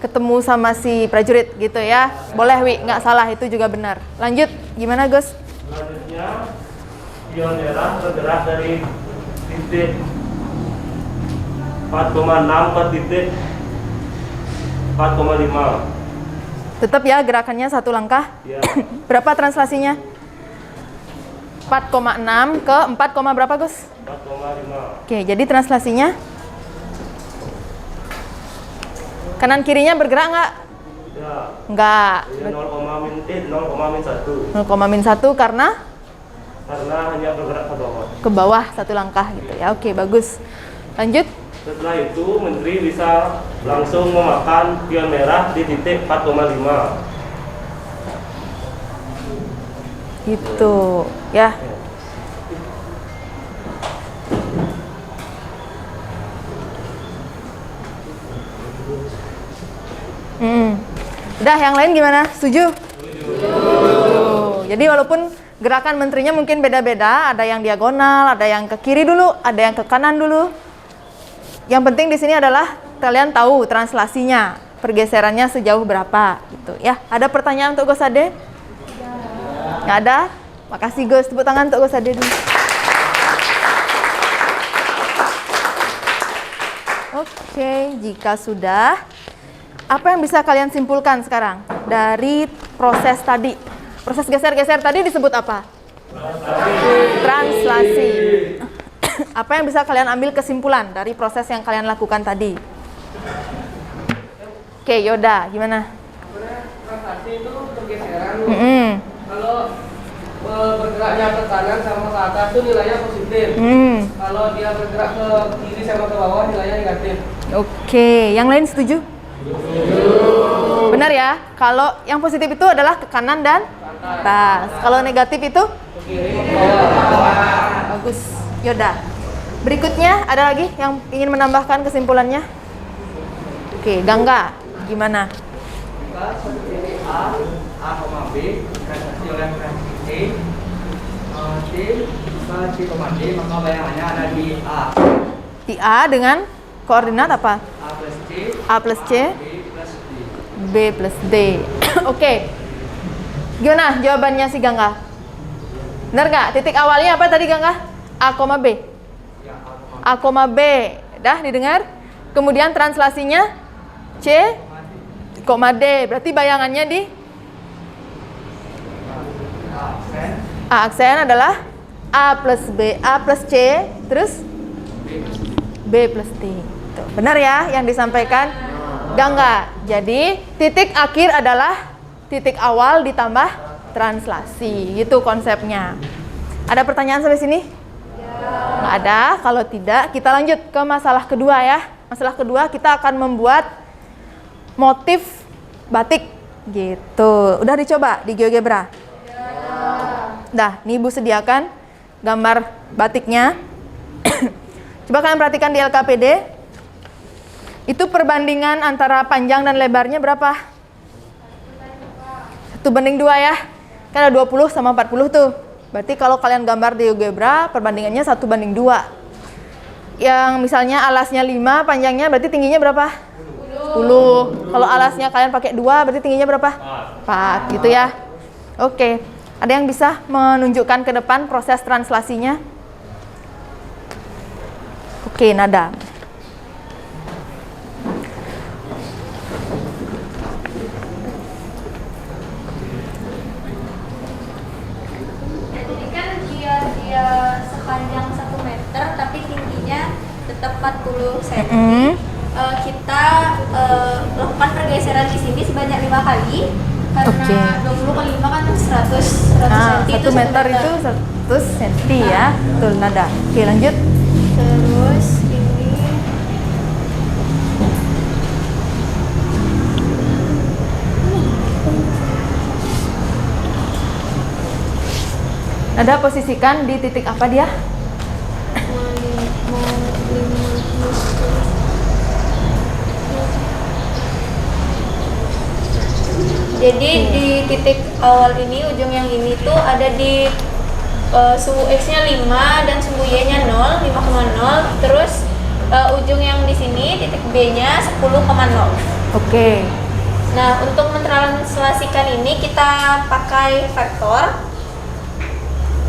ketemu sama si prajurit gitu ya. Boleh, Wi. Nggak salah, itu juga benar. Lanjut. Gimana, Gus? Selanjutnya ion merah bergerak dari titik 4,6 ke titik 4,5. Tetap ya gerakannya satu langkah. Ya, Berapa translasinya? 4,6 ke 4, berapa Gus? 4,5. Oke, jadi translasinya kanan kirinya bergerak nggak? Ya, Nggak. ya 0,-1 0,-1 karena karena hanya bergerak ke bawah. ke bawah satu langkah gitu ya. Oke, bagus. Lanjut. Setelah itu menteri bisa langsung memakan pion merah di titik 4,5. Gitu ya. Udah, yang lain gimana? Setuju? Jadi walaupun gerakan menterinya mungkin beda-beda, ada yang diagonal, ada yang ke kiri dulu, ada yang ke kanan dulu. Yang penting di sini adalah kalian tahu translasinya, pergeserannya sejauh berapa gitu ya. Ada pertanyaan untuk Gosade? Nggak ada? Makasih Gus, tepuk tangan untuk Gosade dulu. Oke, jika sudah, apa yang bisa kalian simpulkan sekarang dari proses tadi? Proses geser-geser tadi disebut apa? Translasi. Apa yang bisa kalian ambil kesimpulan dari proses yang kalian lakukan tadi? Oke, Yoda, gimana? Translasi itu pergeseran. Mm-mm. Kalau bergeraknya ke kanan sama ke atas itu nilainya positif. Kalau dia bergerak ke kiri sama ke bawah nilainya negatif. Oke, yang lain setuju? Benar ya? Kalau yang positif itu adalah ke kanan dan atas. Kalau negatif itu? Ke kiri ke bawah. Bagus, Yoda. Berikutnya ada lagi yang ingin menambahkan kesimpulannya? Oke, Gangga, gimana? Jika suatu titik A, B transaksi oleh transaksi C ke C, D, maka bayangannya ada di A. Di A dengan koordinat apa? A plus C, A plus C, B plus D. B plus D. Oke. Gimana jawabannya si Gangga? Benar nggak? Titik awalnya apa tadi Gangga? A, B. A, B. Dah didengar? Kemudian translasinya C, D. Berarti bayangannya di A aksen adalah A plus B, A plus C, terus B plus D. Tuh, benar ya yang disampaikan Gangga. Jadi titik akhir adalah titik awal ditambah translasi. Gitu konsepnya. Ada pertanyaan sampai sini? Nggak ada. Kalau tidak, kita lanjut ke masalah kedua ya. Masalah kedua kita akan membuat motif batik. Gitu. Udah dicoba di GeoGebra? Dah, nih Ibu sediakan gambar batiknya. Coba kalian perhatikan di LKPD. Itu perbandingan antara panjang dan lebarnya berapa? 1:2 ya. Kan ada 20 sama 40 tuh. Berarti kalau kalian gambar di GeoGebra, perbandingannya 1:2. Yang misalnya alasnya 5, panjangnya berarti tingginya berapa? 10. Kalau alasnya kalian pakai 2, berarti tingginya berapa? 4, gitu ya. Oke. Ada yang bisa menunjukkan ke depan proses translasinya? Oke, Nada. Jadi kan dia sepanjang 1 meter tapi tingginya tetap 40 cm. Kita lakukan pergeseran di sini sebanyak 5 kali karena 20 kali 5 kan 100 Nah, cm 1 meter itu 100 cm ya. Betul, Nada. Oke, lanjut. Terus ini Nada posisikan di titik apa dia? jadi di titik awal ini, ujung yang ini tuh ada di suhu X-nya 5 dan suhu Y-nya 0, 5,0. Terus ujung yang di sini, titik B-nya 10,0. Oke. Nah, untuk mentranslasikan ini kita pakai vektor.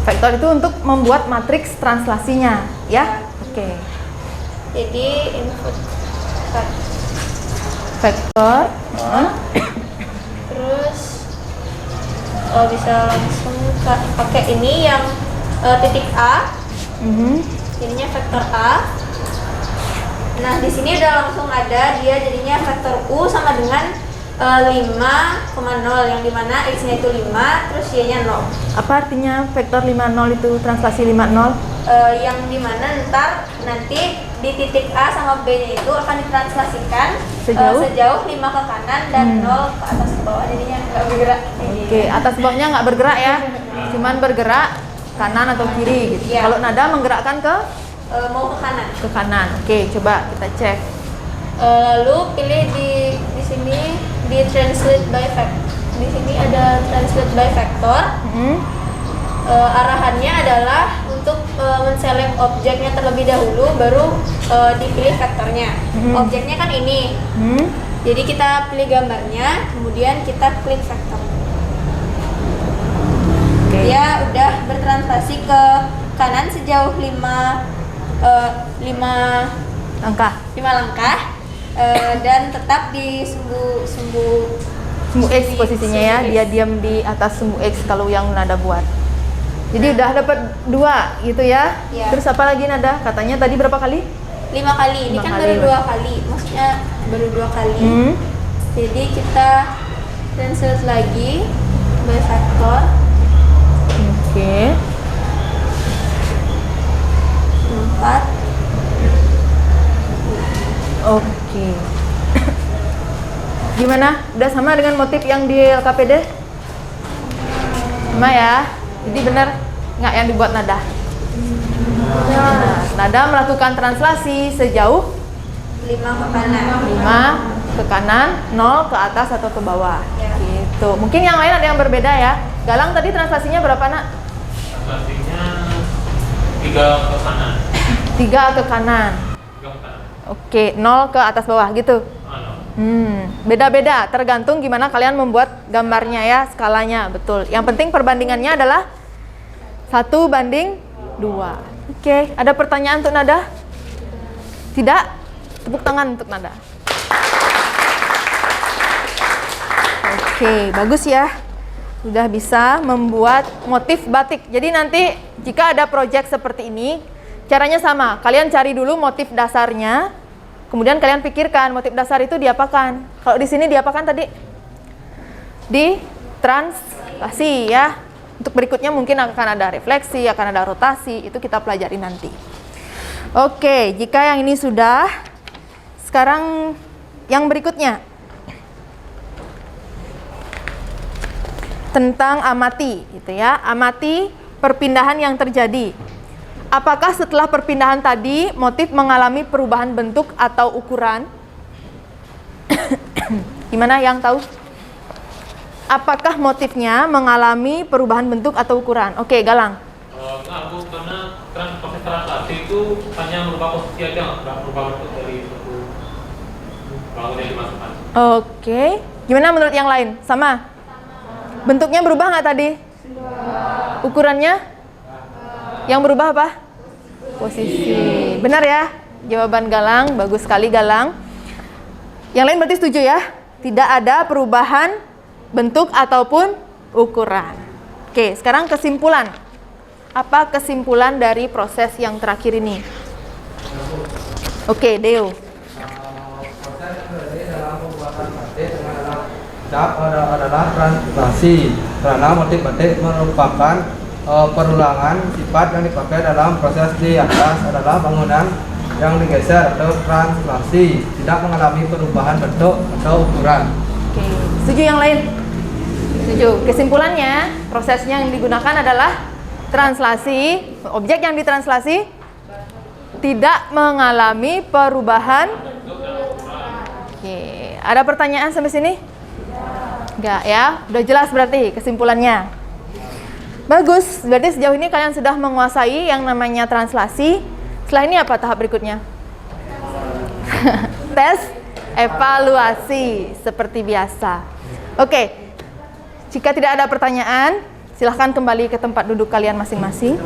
Vektor itu untuk membuat matriks translasinya, ya. Oke. Jadi input Vektor. terus bisa langsung pakai ini yang titik A. Jadinya vektor A. Nah, di sini udah langsung ada dia jadinya vektor U sama dengan 5,0 yang dimana X-nya itu 5, terus Y-nya 0. Apa artinya vektor 50 itu translasi 50? Yang dimana nanti di titik A sama B-nya itu akan ditranslasikan sejauh 5 ke kanan dan 0 ke atas ke bawah, jadinya nggak bergerak. Oke, atas bawahnya nggak bergerak ya, cuman bergerak kanan atau kiri gitu. Iya. Kalau nada menggerakkan Mau ke kanan. ke kanan. Oke, coba kita cek. Lalu pilih di sini di translate by vector. Di sini ada translate by vector. Arahannya adalah untuk men-select objeknya terlebih dahulu, baru dipilih vektornya. Objeknya kan ini. Jadi kita pilih gambarnya, kemudian kita klik vektor. Dia udah bertranslasi ke kanan sejauh 5 langkah. Dan tetap di sumbu X posisinya ya, dia diam di atas sumbu X kalau yang nada buat. Jadi udah dapat 2 gitu ya. Iya. Terus apa lagi nada? Katanya tadi berapa kali? 5 kali. Ini 5 kan kali. baru 2 kali. Maksudnya baru 2 kali. Jadi kita translate lagi by vector. Oke. 4. Oke. Gimana? Udah sama dengan motif yang di LKPD? Sama ya? Jadi benar nggak yang dibuat nada? Nah, nada melakukan translasi sejauh 5 ke kanan. 5 ke kanan, 0 ke atas atau ke bawah. Ya. Gitu. Mungkin yang lain ada yang berbeda ya. Galang tadi translasinya berapa, Nak? Translasinya 3 ke kanan. 3 ke kanan. 3 ke kanan. Oke, 0 ke atas bawah gitu. Beda-beda, tergantung gimana kalian membuat gambarnya ya, skalanya, betul. Yang penting perbandingannya adalah 1:2. Oke, ada pertanyaan untuk nada? Tidak? Tepuk tangan untuk nada. Oke, bagus ya. Sudah bisa membuat motif batik. Jadi nanti jika ada proyek seperti ini, caranya sama. Kalian cari dulu motif dasarnya. Kemudian kalian pikirkan motif dasar itu diapakan. Kalau di sini diapakan tadi? Di translasi ya. Untuk berikutnya mungkin akan ada refleksi, akan ada rotasi, itu kita pelajari nanti. Oke, jika yang ini sudah, sekarang yang berikutnya. Tentang amati gitu ya. Amati perpindahan yang terjadi. Apakah setelah perpindahan tadi motif mengalami perubahan bentuk atau ukuran? Gimana yang tahu? Apakah motifnya mengalami perubahan bentuk atau ukuran? Oke, Galang. Enggak, Bu, karena proses translasi itu hanya merubah posisi aja, nggak merubah bentuk dari satu bangun yang dimasukkan. Oke, gimana menurut yang lain? Sama? Bentuknya berubah nggak tadi? Ukurannya? Yang berubah apa? Posisi. Benar ya? Jawaban Galang, bagus sekali Galang. Yang lain berarti setuju ya? Tidak ada perubahan bentuk ataupun ukuran. Oke, sekarang kesimpulan. Apa kesimpulan dari proses yang terakhir ini? Oke, Deo. Proses yang terjadi dalam pembuatan batik adalah cap adalah translasi, karena motif batik merupakan perulangan sifat yang dipakai dalam proses di atas adalah bangunan yang digeser atau translasi, tidak mengalami perubahan bentuk atau ukuran. Oke, setuju yang lain? Setuju. Kesimpulannya, prosesnya yang digunakan adalah translasi, objek yang ditranslasi tidak mengalami perubahan. Oke, ada pertanyaan sampai sini? Enggak ya, udah jelas berarti kesimpulannya. Bagus, berarti sejauh ini kalian sudah menguasai yang namanya translasi. Setelah ini apa tahap berikutnya? Tes evaluasi seperti biasa. Oke, jika tidak ada pertanyaan, Silahkan kembali ke tempat duduk kalian masing-masing.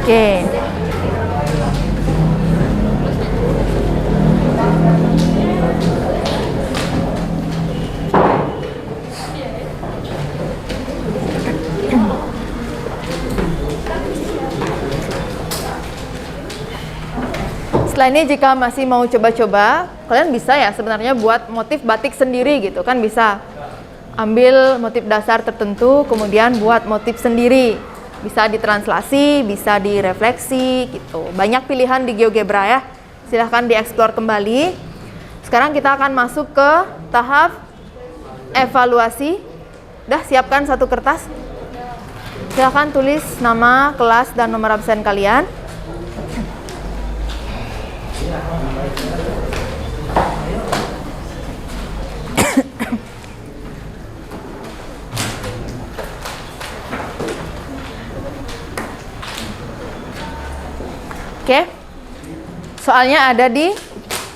Oke. Setelah ini jika masih mau coba-coba, kalian bisa ya sebenarnya buat motif batik sendiri gitu kan, bisa ambil motif dasar tertentu kemudian buat motif sendiri, bisa ditranslasi, bisa direfleksi gitu. Banyak pilihan di GeoGebra ya, silahkan dieksplor kembali. Sekarang kita akan masuk ke tahap evaluasi. Udah siapkan satu kertas, silahkan tulis nama, kelas, dan nomor absen kalian. Oke, soalnya ada di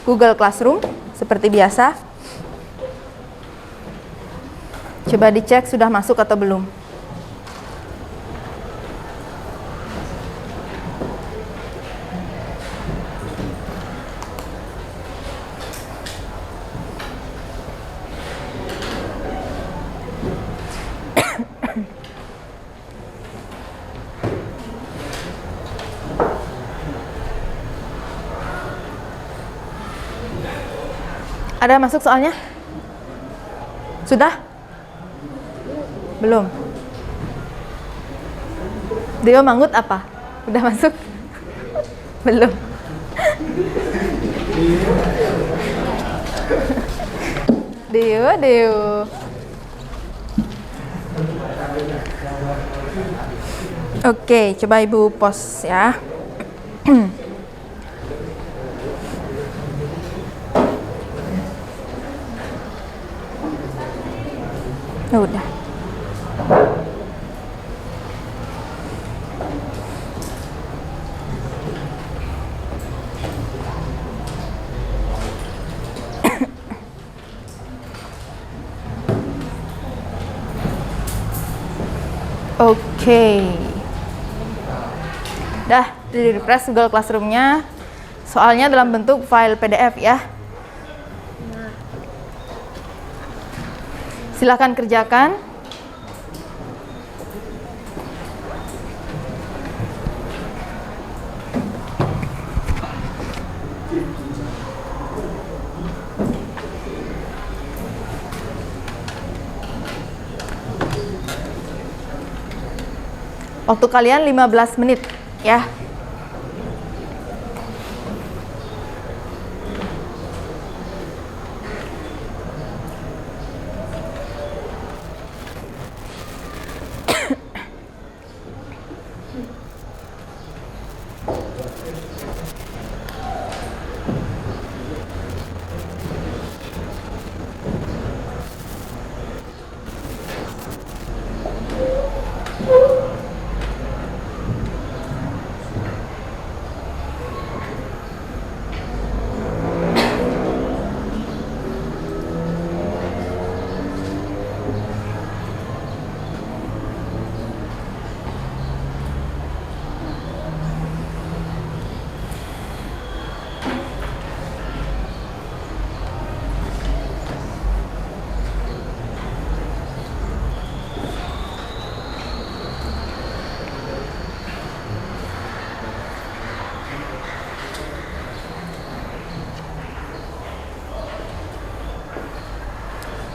Google Classroom seperti biasa. Coba dicek sudah masuk atau belum. Ada masuk soalnya? Sudah? Belum? Deo Manggut apa? Udah masuk? Belum? Deo. Oke, coba Ibu pause ya. Udah. Oke. Dah, di-refresh Google Classroom-nya. Soalnya dalam bentuk file PDF ya. Silakan kerjakan. Waktu kalian 15 menit ya.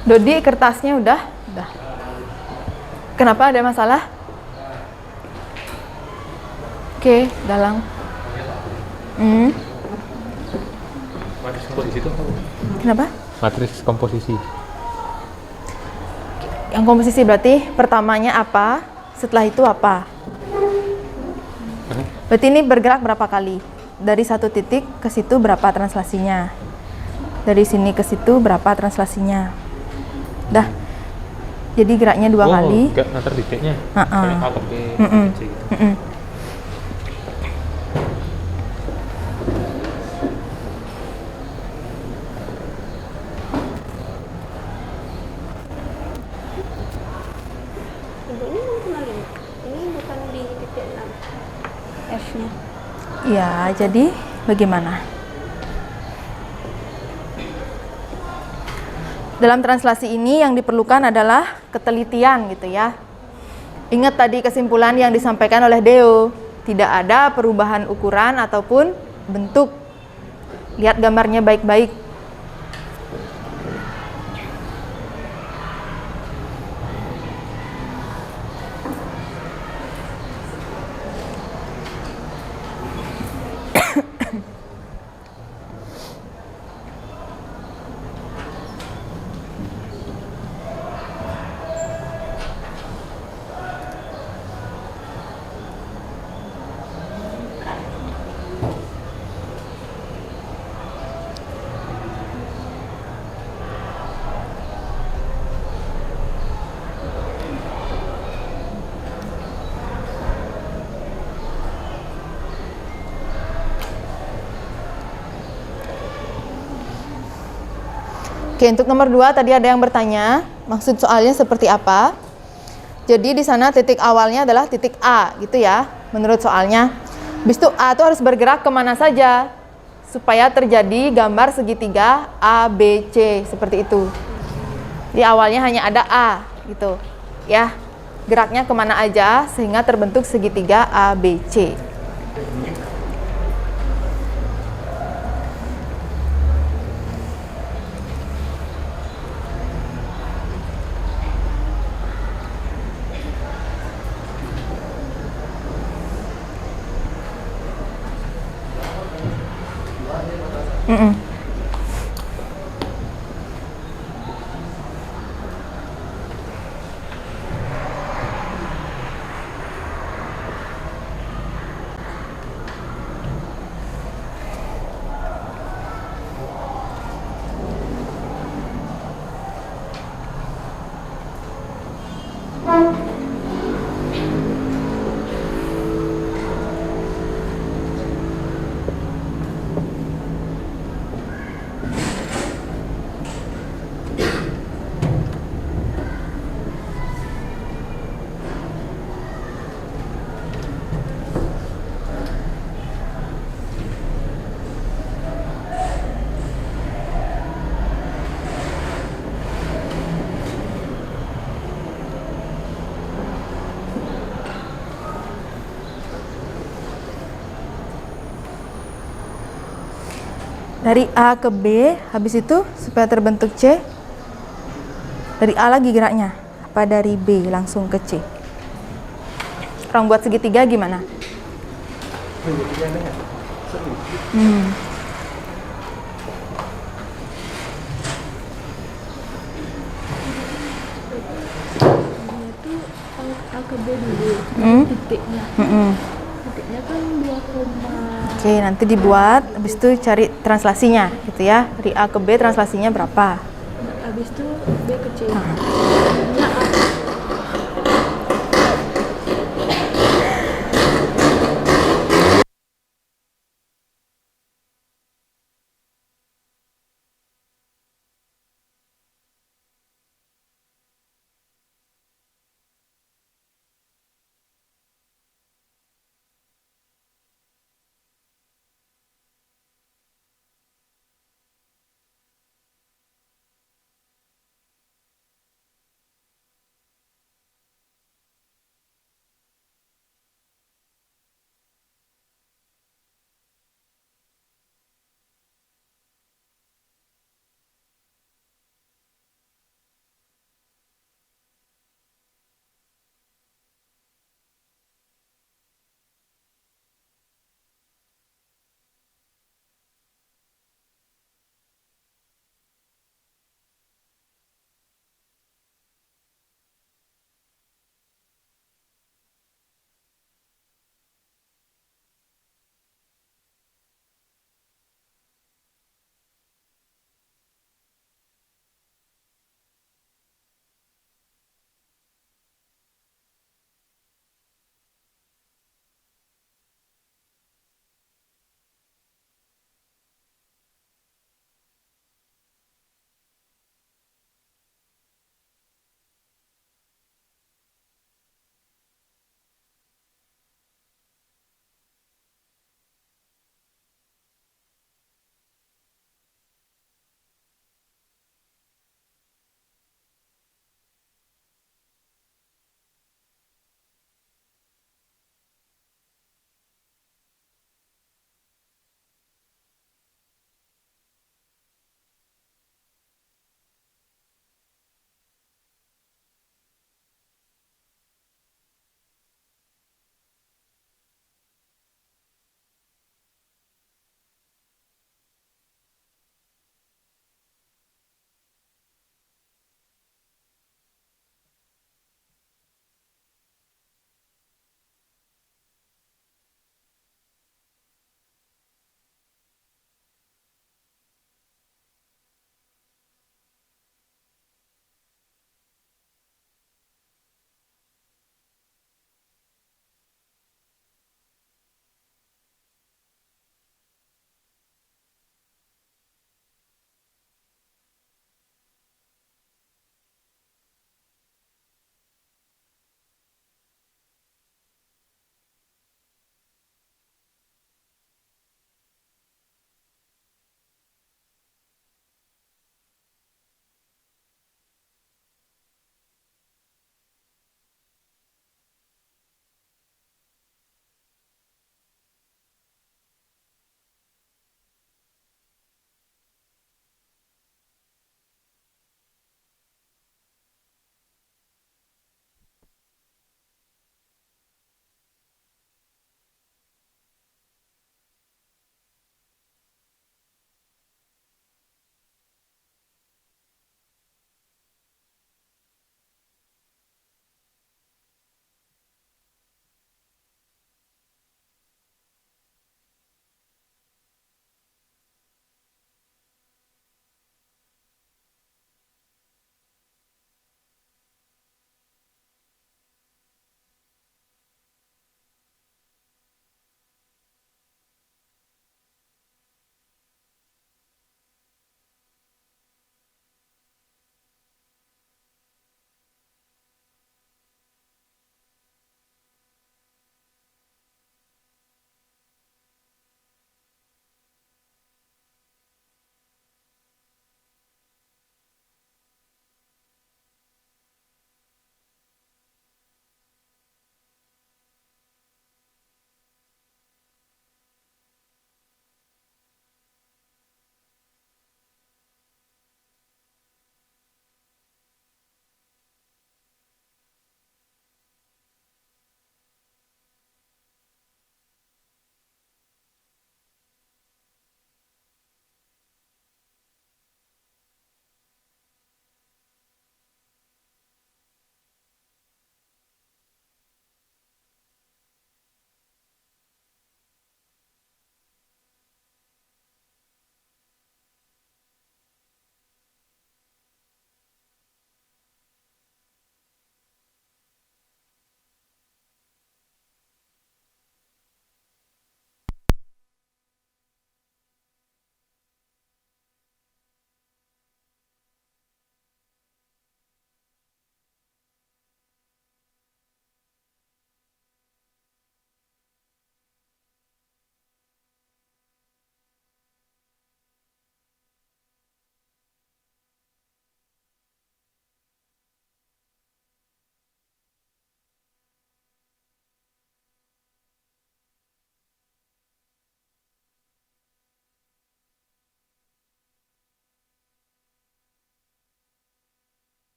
Dodi, kertasnya udah? Udah. Kenapa ada masalah? Oke, Galang. Matriks komposisi itu apa? Kenapa? Matriks komposisi. Yang komposisi berarti pertamanya apa, setelah itu apa? Berarti ini bergerak berapa kali? Dari satu titik ke situ berapa translasinya? Dari sini ke situ berapa translasinya? Dah. Jadi geraknya 2 kali. Oh, nanti titiknya. Kayak A ke B, C gitu. Ini bukan di titik 6 F-nya. Ya, jadi bagaimana? Dalam translasi ini yang diperlukan adalah ketelitian gitu ya. Ingat tadi kesimpulan yang disampaikan oleh Deo, tidak ada perubahan ukuran ataupun bentuk. Lihat gambarnya baik-baik. Oke, untuk nomor 2 tadi ada yang bertanya, maksud soalnya seperti apa? Jadi di sana titik awalnya adalah titik A, gitu ya, menurut soalnya. Habis itu A itu harus bergerak kemana saja, supaya terjadi gambar segitiga A, B, C, seperti itu. Di awalnya hanya ada A, gitu. Ya, geraknya kemana aja, sehingga terbentuk segitiga A, B, C. Dari A ke B, habis itu supaya terbentuk C, dari A lagi geraknya, apa dari B langsung ke C? Orang buat segitiga gimana? Itu A ke B dulu, titiknya. Titiknya kan 2, Oke, nanti dibuat, habis itu cari translasinya, gitu ya. Dari A ke B translasinya berapa? habis itu B ke C.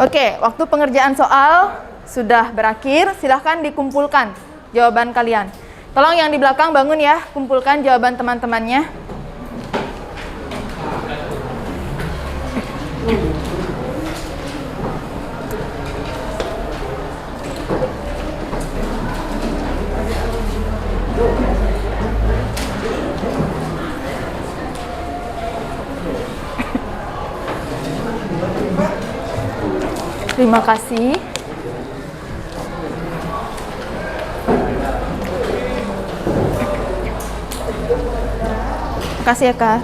Oke, waktu pengerjaan soal sudah berakhir. Silahkan dikumpulkan jawaban kalian. Tolong yang di belakang bangun ya, kumpulkan jawaban teman-temannya. Terima kasih. Terima kasih ya, Kak.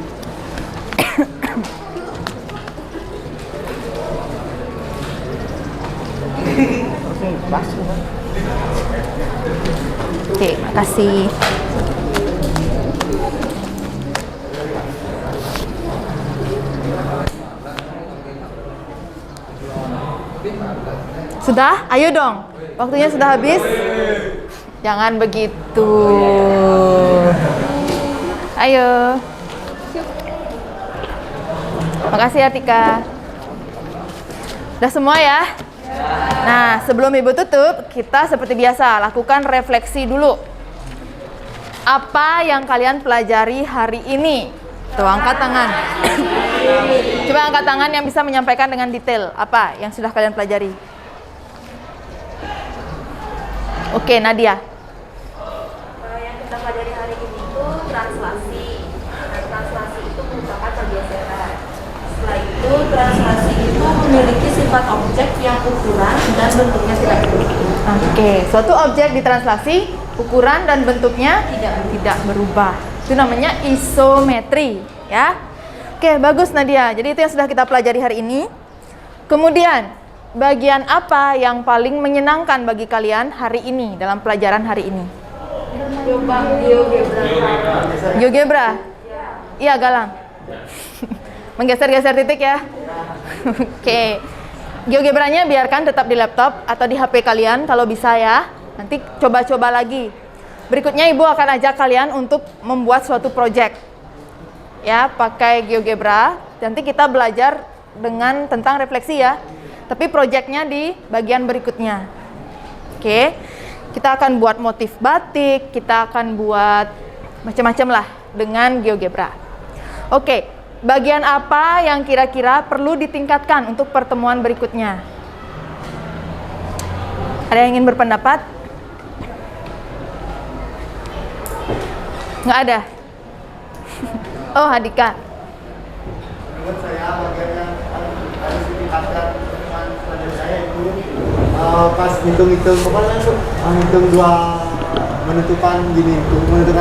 Oke, makasih. Sudah? Ayo dong. Waktunya sudah habis. Jangan begitu. Ayo. Makasih ya, Tika. Udah semua ya? Nah, sebelum Ibu tutup, kita seperti biasa lakukan refleksi dulu. Apa yang kalian pelajari hari ini? Tuh, angkat tangan. Coba angkat tangan yang bisa menyampaikan dengan detail. Apa yang sudah kalian pelajari? Oke, Nadia. Yang kita pelajari hari ini itu translasi. Nah, translasi itu merupakan pergeseran. Setelah itu, translasi itu memiliki sifat objek yang ukuran dan bentuknya tidak berubah. Oke, suatu objek ditranslasi, ukuran dan bentuknya tidak berubah. Itu namanya isometri, ya. Oke, bagus Nadia. Jadi itu yang sudah kita pelajari hari ini. Kemudian, bagian apa yang paling menyenangkan bagi kalian hari ini dalam pelajaran hari ini? GeoGebra. Iya, Galang. Menggeser-geser titik ya. Oke. GeoGebranya biarkan tetap di laptop atau di HP kalian kalau bisa ya. Nanti coba-coba lagi. Berikutnya Ibu akan ajak kalian untuk membuat suatu project. Ya, pakai GeoGebra. Nanti kita belajar dengan tentang refleksi ya. Tapi proyeknya di bagian berikutnya. Oke. Kita akan buat motif batik, kita akan buat macam-macam lah dengan GeoGebra. Oke, bagian apa yang kira-kira perlu ditingkatkan untuk pertemuan berikutnya? Ada yang ingin berpendapat? Nggak ada? Oh, Hadika. Menurut saya bagian yang harus ditingkatkan dengan pelajaran saya itu pas hitung-hitung, pokoknya hitung dua, menentukan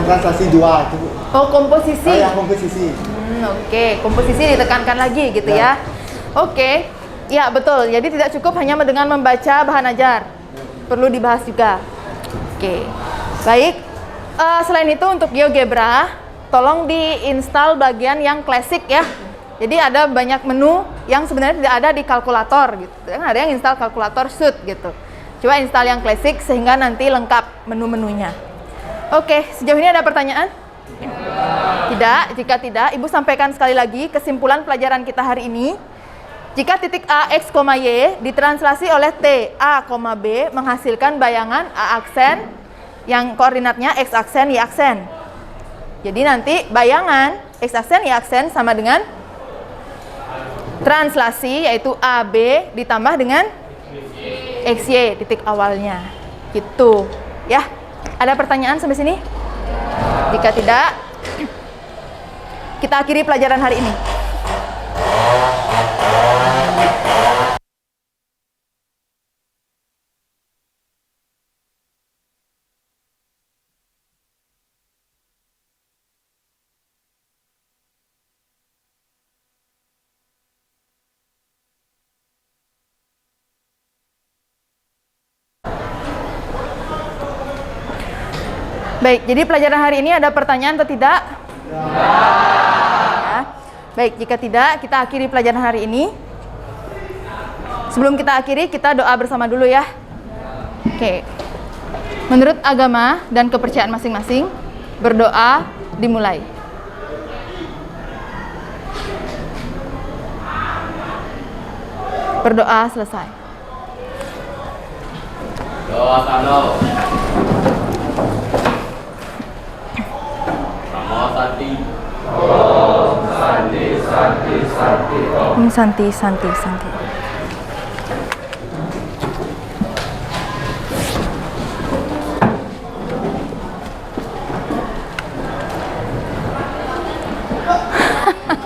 translasi dua itu. Oh, komposisi. Ya, komposisi. Oke, komposisi ditekankan lagi gitu ya. Oke, ya betul. Jadi tidak cukup hanya dengan membaca bahan ajar, perlu dibahas juga. Oke, baik. Selain itu untuk GeoGebra, tolong diinstal bagian yang klasik ya. Jadi ada banyak menu yang sebenarnya tidak ada di kalkulator gitu. Ada yang install kalkulator suite gitu. Coba install yang klasik sehingga nanti lengkap menu-menunya. Oke, sejauh ini ada pertanyaan? Tidak. Jika tidak, Ibu sampaikan sekali lagi kesimpulan pelajaran kita hari ini. Jika titik A, X, Y ditranslasi oleh T, A, B menghasilkan bayangan A aksen yang koordinatnya X aksen, Y aksen. Jadi nanti bayangan X aksen, Y aksen sama dengan translasi yaitu AB ditambah dengan XY titik awalnya. Gitu ya. Ada pertanyaan sampai sini? Jika tidak, kita akhiri pelajaran hari ini. Baik, jadi pelajaran hari ini ada pertanyaan atau tidak? Ya. Baik, jika tidak, kita akhiri pelajaran hari ini. Sebelum kita akhiri, kita doa bersama dulu ya. Oke. Menurut agama dan kepercayaan masing-masing, berdoa dimulai. Berdoa selesai. Doa tano. Namo Santi. Om Santi, Santi, Santi.